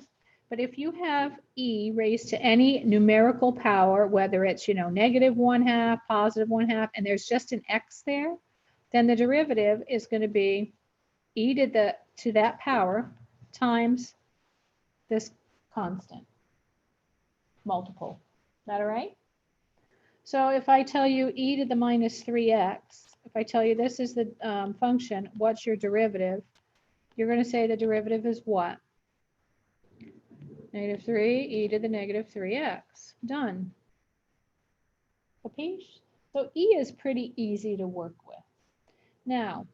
But if you have e raised to any numerical power, whether it's, negative 1/2, positive 1/2, and there's just an x there, then the derivative is going to be e to that power times this constant multiple. Is that all right? So if I tell you e to the minus 3x, if I tell you this is the function, what's your derivative? You're going to say the derivative is what? Negative 3 e to the negative 3x. Done. Capiche? So e is pretty easy to work with. Now,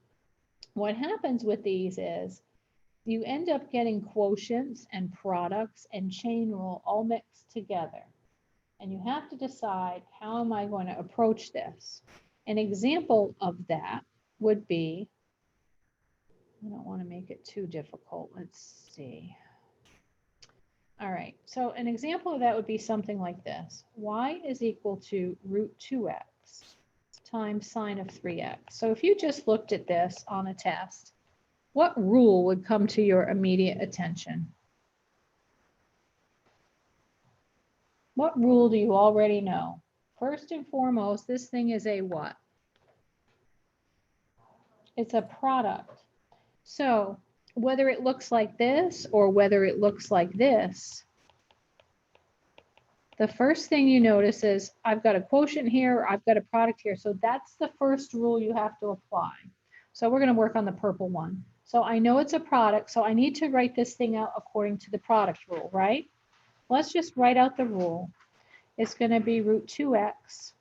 what happens with these is you end up getting quotients and products and chain rule all mixed together. And you have to decide, how am I going to approach this? An example of that would be, I don't want to make it too difficult. Let's see. All right, so an example of that would be something like this. Y is equal to root 2x times sine of 3x. So if you just looked at this on a test, what rule would come to your immediate attention? What rule do you already know? First and foremost, this thing is a what? It's a product. So whether it looks like this or whether it looks like this, the first thing you notice is I've got a quotient here, or I've got a product here. So that's the first rule you have to apply. So we're going to work on the purple one. So I know it's a product, so I need to write this thing out according to the product rule, right? Let's just write out the rule. It's going to be root 2x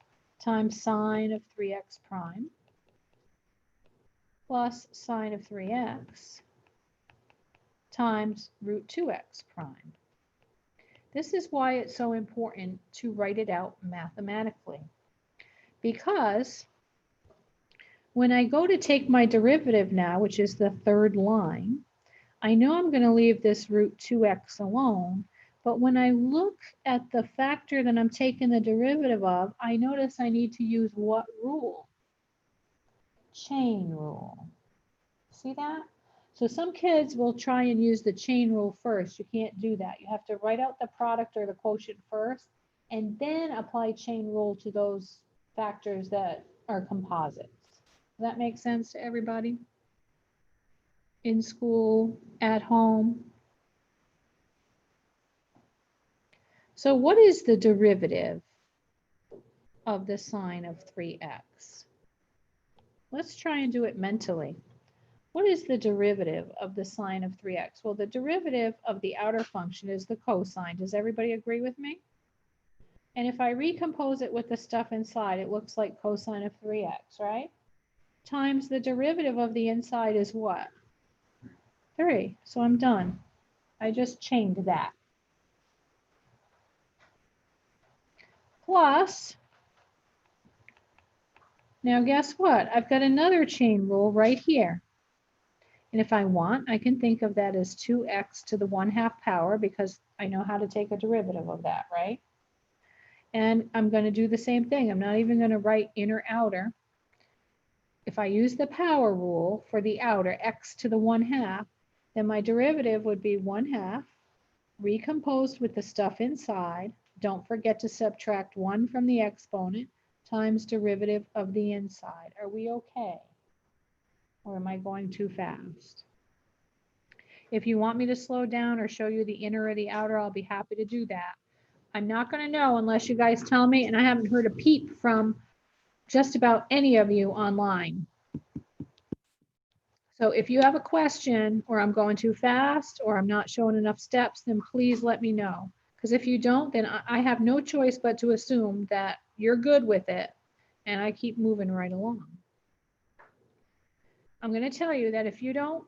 times sine of 3x prime plus sine of 3x times root 2x prime. This is why it's so important to write it out mathematically. Because when I go to take my derivative now, which is the third line, I know I'm going to leave this root 2x alone, but when I look at the factor that I'm taking the derivative of, I notice I need to use what rule? Chain rule. See that? So some kids will try and use the chain rule first. You can't do that. You have to write out the product or the quotient first, and then apply chain rule to those factors that are composites. Does that make sense to everybody? In school, at home. So what is the derivative of the sine of 3x? Let's try and do it mentally. What is the derivative of the sine of 3x? Well, the derivative of the outer function is the cosine. Does everybody agree with me? And if I recompose it with the stuff inside, it looks like cosine of 3x, right? Times the derivative of the inside is what? 3. So I'm done. I just chained that. Plus, now guess what? I've got another chain rule right here. And if I want, I can think of that as 2x to the 1/2 power because I know how to take a derivative of that, right? And I'm going to do the same thing. I'm not even going to write inner outer. If I use the power rule for the outer, x to the 1/2, then my derivative would be 1/2 recomposed with the stuff inside. Don't forget to subtract 1 from the exponent times derivative of the inside. Are we okay? Or am I going too fast? If you want me to slow down or show you the inner or the outer, I'll be happy to do that. I'm not going to know unless you guys tell me, and I haven't heard a peep from just about any of you online. So if you have a question, or I'm going too fast, or I'm not showing enough steps, then please let me know. Because if you don't, then I have no choice but to assume that you're good with it, and I keep moving right along. I'm going to tell you that if you don't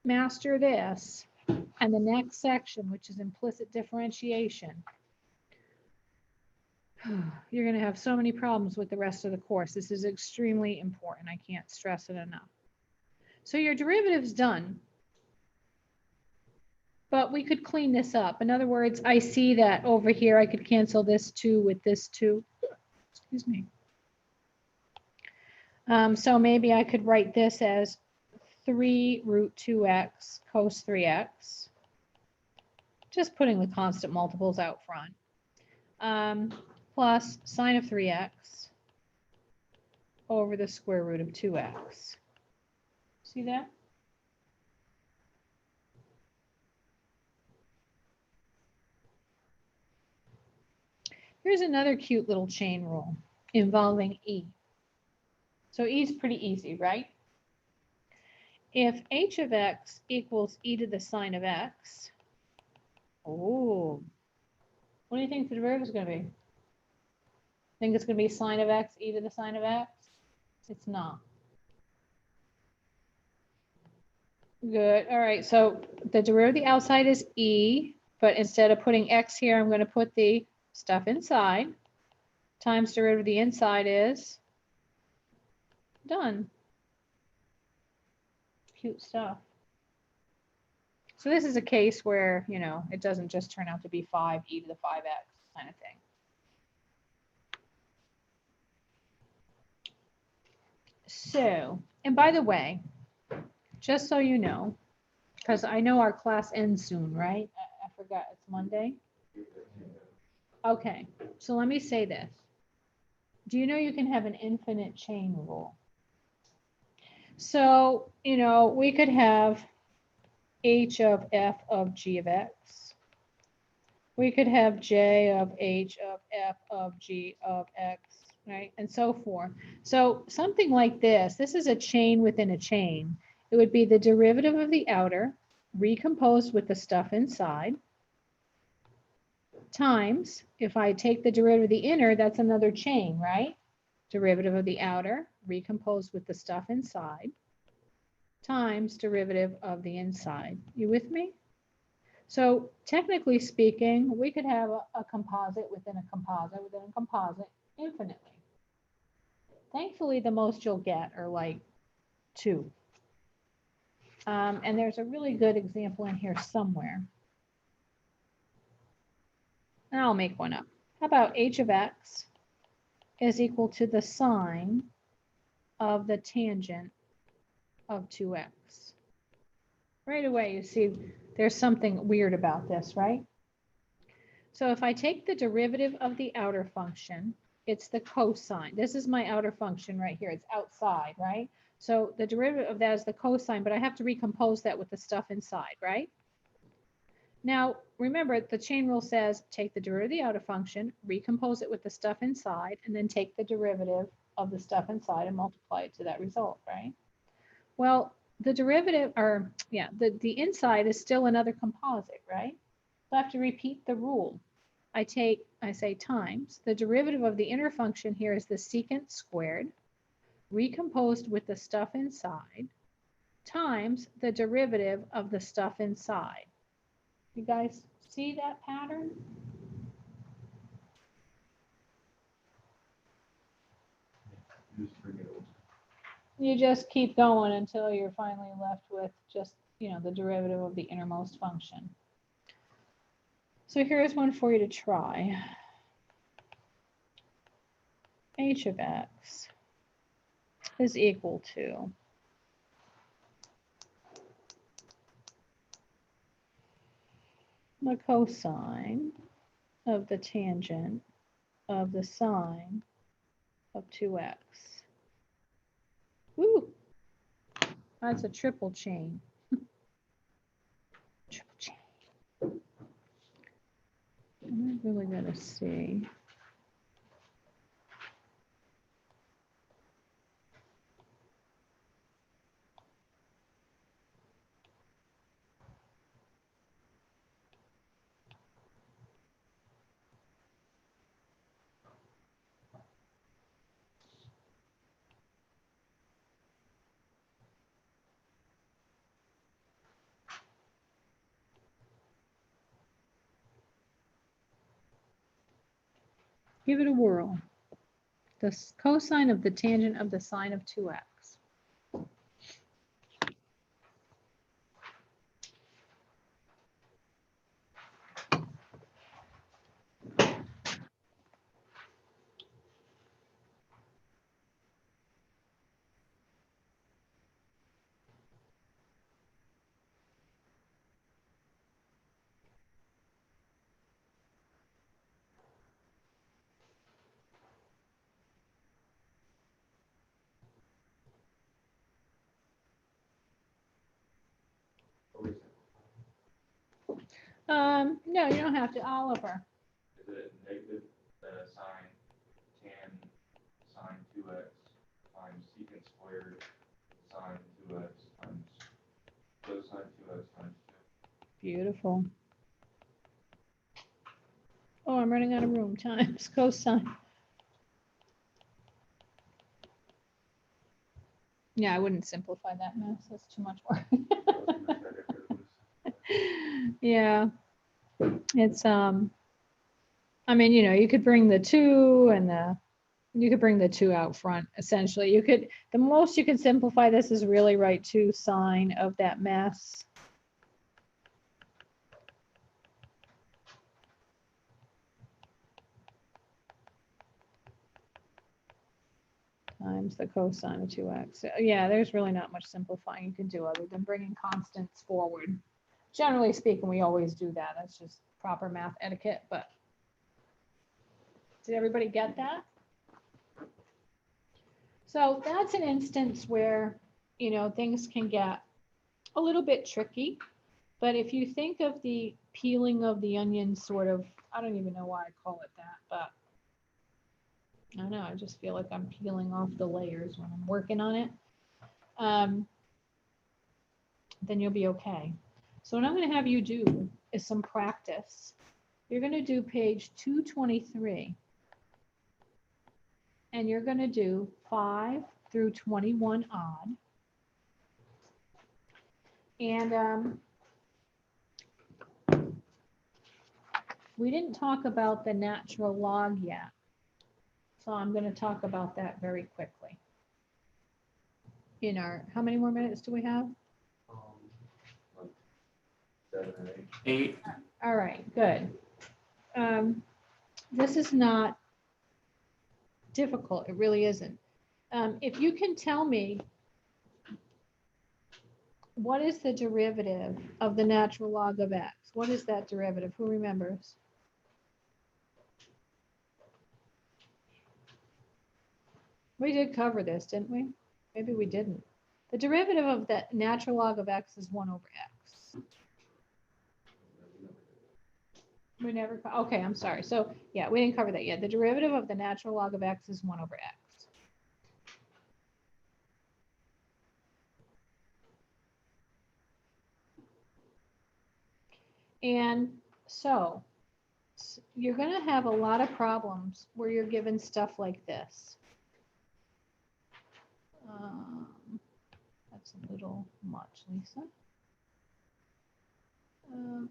master this and the next section, which is implicit differentiation, you're going to have so many problems with the rest of the course. This is extremely important. I can't stress it enough. So your derivative's done, but we could clean this up. In other words, I see that over here, I could cancel this 2 with this 2. Excuse me. So maybe I could write this as 3 root 2x cos 3x. Just putting the constant multiples out front. Plus sine of 3x over the square root of 2x. See that? Here's another cute little chain rule involving e. So e is pretty easy, right? If h of x equals e to the sine of x, oh, what do you think the derivative is going to be? Think it's going to be sine of x, e to the sine of x? It's not. Good. All right. So the derivative of the outside is e, but instead of putting x here, I'm going to put the stuff inside. Times derivative of the inside is done. Cute stuff. So this is a case where, you know, it doesn't just turn out to be 5e to the 5x kind of thing. So, and by the way, just so you know, because I know our class ends soon, right? I forgot, it's Monday. Okay, so let me say this. Do you know you can have an infinite chain rule? So, you know, we could have h of f of g of x. We could have j of h of f of g of x, right? And so forth. So something like this is a chain within a chain. It would be the derivative of the outer recomposed with the stuff inside times, if I take the derivative of the inner, that's another chain, right? Derivative of the outer recomposed with the stuff inside times derivative of the inside. You with me? So technically speaking, we could have a composite within a composite within a composite infinitely. Thankfully, the most you'll get are like 2. And there's a really good example in here somewhere. And I'll make one up. How about h of x is equal to the sine of the tangent of 2x? Right away, you see there's something weird about this, right? So if I take the derivative of the outer function, it's the cosine. This is my outer function right here. It's outside, right? So the derivative of that is the cosine, but I have to recompose that with the stuff inside, right? Now, remember, the chain rule says take the derivative of the outer function, recompose it with the stuff inside, and then take the derivative of the stuff inside and multiply it to that result, right? Well, the derivative, or yeah, the inside is still another composite, right? So I have to repeat the rule. I say times, the derivative of the inner function here is the secant squared, recomposed with the stuff inside, times the derivative of the stuff inside. You guys see that pattern? You just keep going until you're finally left with just, the derivative of the innermost function. So here's one for you to try. H of x is equal to the cosine of the tangent of the sine of 2x. Woo! That's a triple chain. Triple chain. I'm really gonna see. Give it a whirl. The cosine of the tangent of the sine of 2x. No, you don't have to, Oliver. Is it negative sine tan sine 2x times secant squared sine 2x times cosine 2x times 2? Beautiful. Oh, I'm running out of room. Times cosine. Yeah, I wouldn't simplify that mess. That's too much work. Yeah. It's I mean, you could bring the 2 and you could bring the 2 out front. Essentially, the most you can simplify this is really write 2 sine of that mess. Times the cosine of 2x. Yeah, there's really not much simplifying you can do other than bringing constants forward. Generally speaking, we always do that. That's just proper math etiquette, but did everybody get that? So that's an instance where, things can get a little bit tricky, but if you think of the peeling of the onion sort of, I don't even know why I call it that, but I don't know, I just feel like I'm peeling off the layers when I'm working on it, then you'll be okay. So what I'm going to have you do is some practice. You're going to do page 223. And you're going to do 5 through 21 odd. And we didn't talk about the natural log yet. So I'm going to talk about that very quickly. In our, how many more minutes do we have? Like 7 or 8. 8. All right, good. This is not difficult. It really isn't. If you can tell me what is the derivative of the natural log of x? What is that derivative? Who remembers? We did cover this, didn't we? Maybe we didn't. The derivative of the natural log of x is 1 over x. We never, okay, I'm sorry. So yeah, we didn't cover that yet. The derivative of the natural log of x is 1 over x. And so you're going to have a lot of problems where you're given stuff like this. That's a little much, Lisa.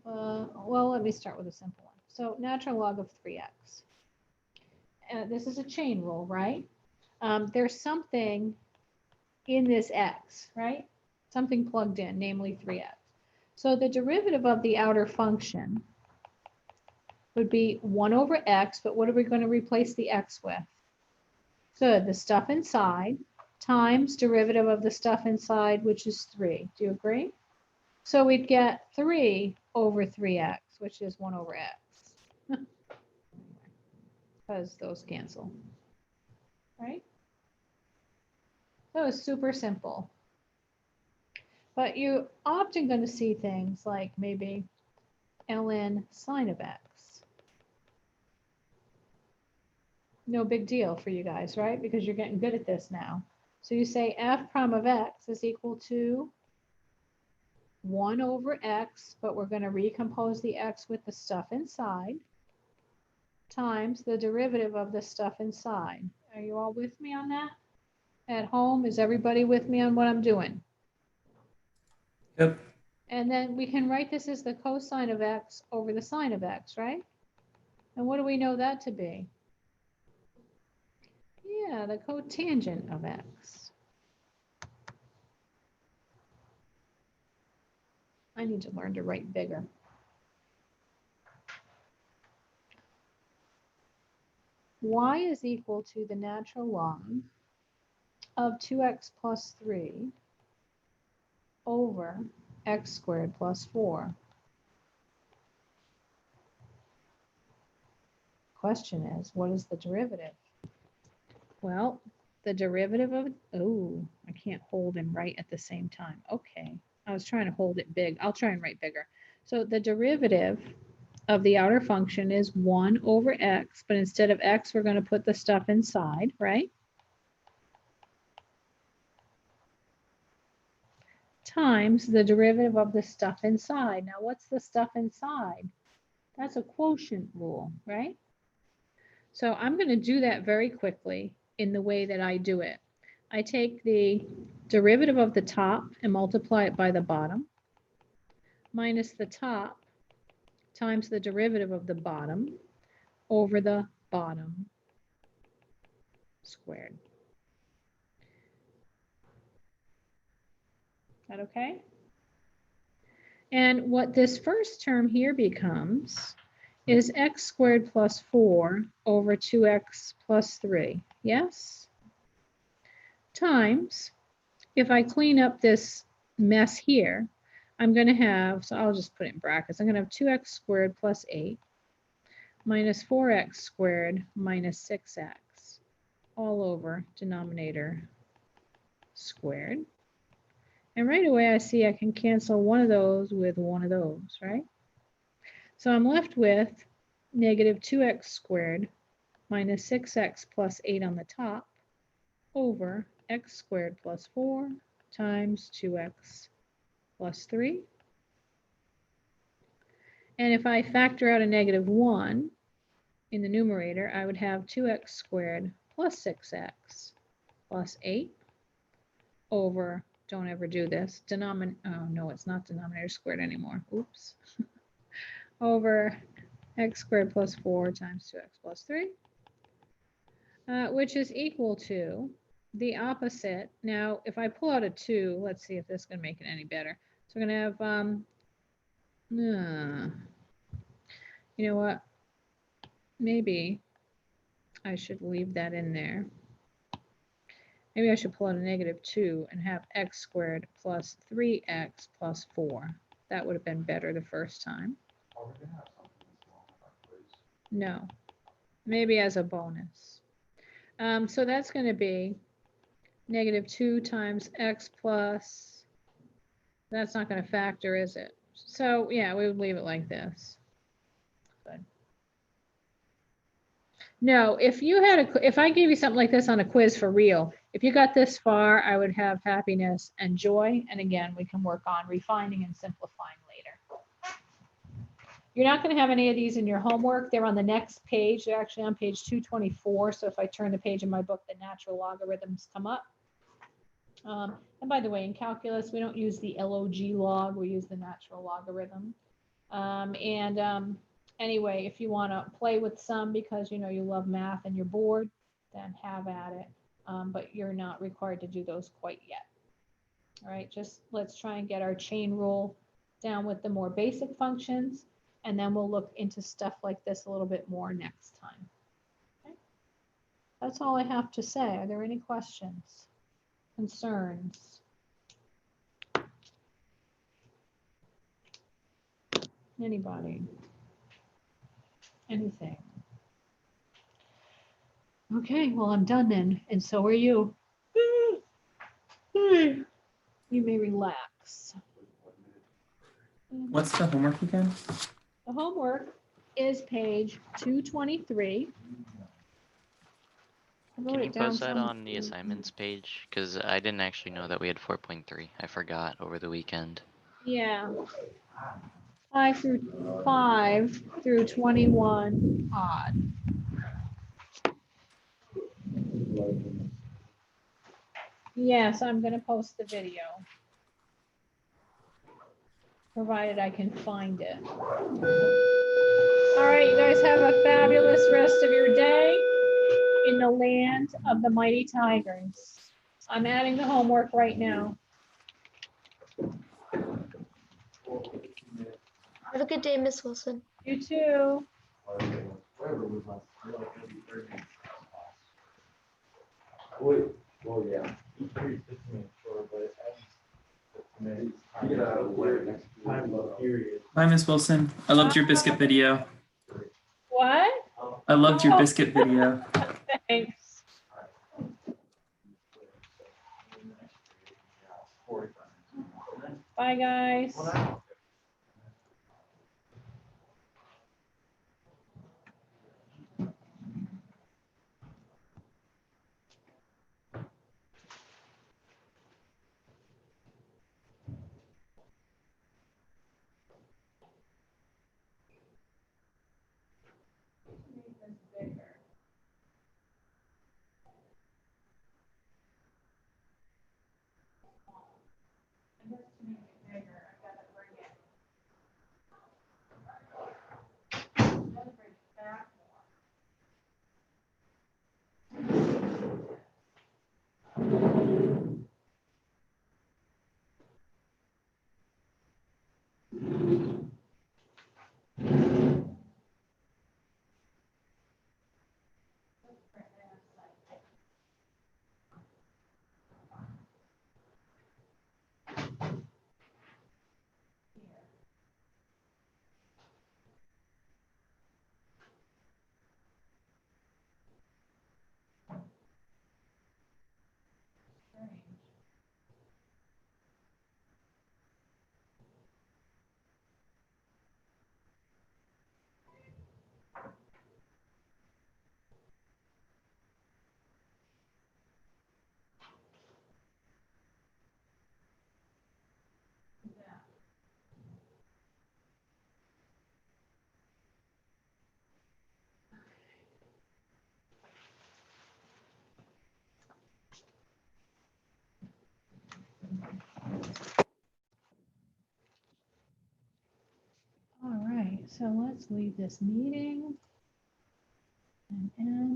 Well, let me start with a simple one. So natural log of 3x. This is a chain rule, right? There's something in this x, right? Something plugged in, namely 3x. So the derivative of the outer function would be 1 over x, but what are we going to replace the x with? Good, the stuff inside times derivative of the stuff inside, which is 3. Do you agree? So we'd get 3 over 3x, which is 1 over x. Because those cancel, right? That was super simple. But you're often going to see things like maybe ln sine of x. No big deal for you guys, right? Because you're getting good at this now. So you say f prime of x is equal to 1 over x, but we're going to recompose the x with the stuff inside, times the derivative of the stuff inside. Are you all with me on that? At home, is everybody with me on what I'm doing? Yep. And then we can write this as the cosine of x over the sine of x, right? And what do we know that to be? Yeah, the cotangent of x. I need to learn to write bigger. Y is equal to the natural log of 2x plus 3 over x squared plus 4. Question is, what is the derivative? Well, the derivative of, oh, I can't hold and write at the same time. Okay, I was trying to hold it big. I'll try and write bigger. So the derivative of the outer function is 1 over x, but instead of x, we're going to put the stuff inside, right? Times the derivative of the stuff inside. Now, what's the stuff inside? That's a quotient rule, right? So I'm going to do that very quickly in the way that I do it. I take the derivative of the top and multiply it by the bottom, minus the top times the derivative of the bottom over the bottom squared. Is that okay? And what this first term here becomes is x squared plus 4 over 2x plus 3. Yes? Times, if I clean up this mess here, I'm going to have, so I'll just put it in brackets, I'm going to have 2x squared plus 8 minus 4x squared minus 6x all over denominator squared. And right away I see I can cancel one of those with one of those, right? So I'm left with negative 2x squared minus 6x plus 8 on the top over x squared plus 4 times 2x plus 3. And if I factor out a negative 1 in the numerator, I would have 2x squared plus 6x plus 8 over don't ever do this. Oh no, it's not denominator squared anymore. Oops. Over x squared plus 4 times 2x plus 3, which is equal to the opposite. Now, if I pull out a 2, let's see if this is going to make it any better. So we're going to have, you know what? Maybe I should leave that in there. Maybe I should pull out a -2 and have x squared plus 3x plus 4. That would have been better the first time. Are we gonna have something that's wrong with our quiz? No, maybe as a bonus. So that's going to be -2 times x plus, that's not going to factor, is it? So yeah, we would leave it like this. Good. No, if you had if I gave you something like this on a quiz for real, if you got this far, I would have happiness and joy. And again, we can work on refining and simplifying later. You're not going to have any of these in your homework. They're on the next page. They're actually on page 224. So if I turn the page in my book, the natural logarithms come up. And by the way, in calculus, we don't use the log log. We use the natural logarithm. Anyway, if you want to play with some because you know you love math and you're bored, then have at it. But you're not required to do those quite yet. All right, just let's try and get our chain rule down with the more basic functions, and then we'll look into stuff like this a little bit more next time. Okay? That's all I have to say. Are there any questions, concerns? Anybody? Anything? Okay, well, I'm done then, and so are you. You may relax. What's the homework again? The homework is page 223. I wrote Can you it down post that somewhere. on the assignments page? Because I didn't actually know that we had 4.3. I forgot over the weekend. Yeah. 5 through 21 odd. Yes, I'm going to post the video, provided I can find it. All right, you guys have a fabulous rest of your day in the land of the mighty tigers. I'm adding the homework right now. Have a good day, Miss Wilson. You too. Whatever was last, like every 30 minutes. Well, yeah. Each period 15 minutes short, but it adds 15 minutes. You get out of the way next time of period. Bye, Miss Wilson. I loved your biscuit video. What? I loved your biscuit video. Thanks. Bye, guys. Great. So let's leave this meeting and end.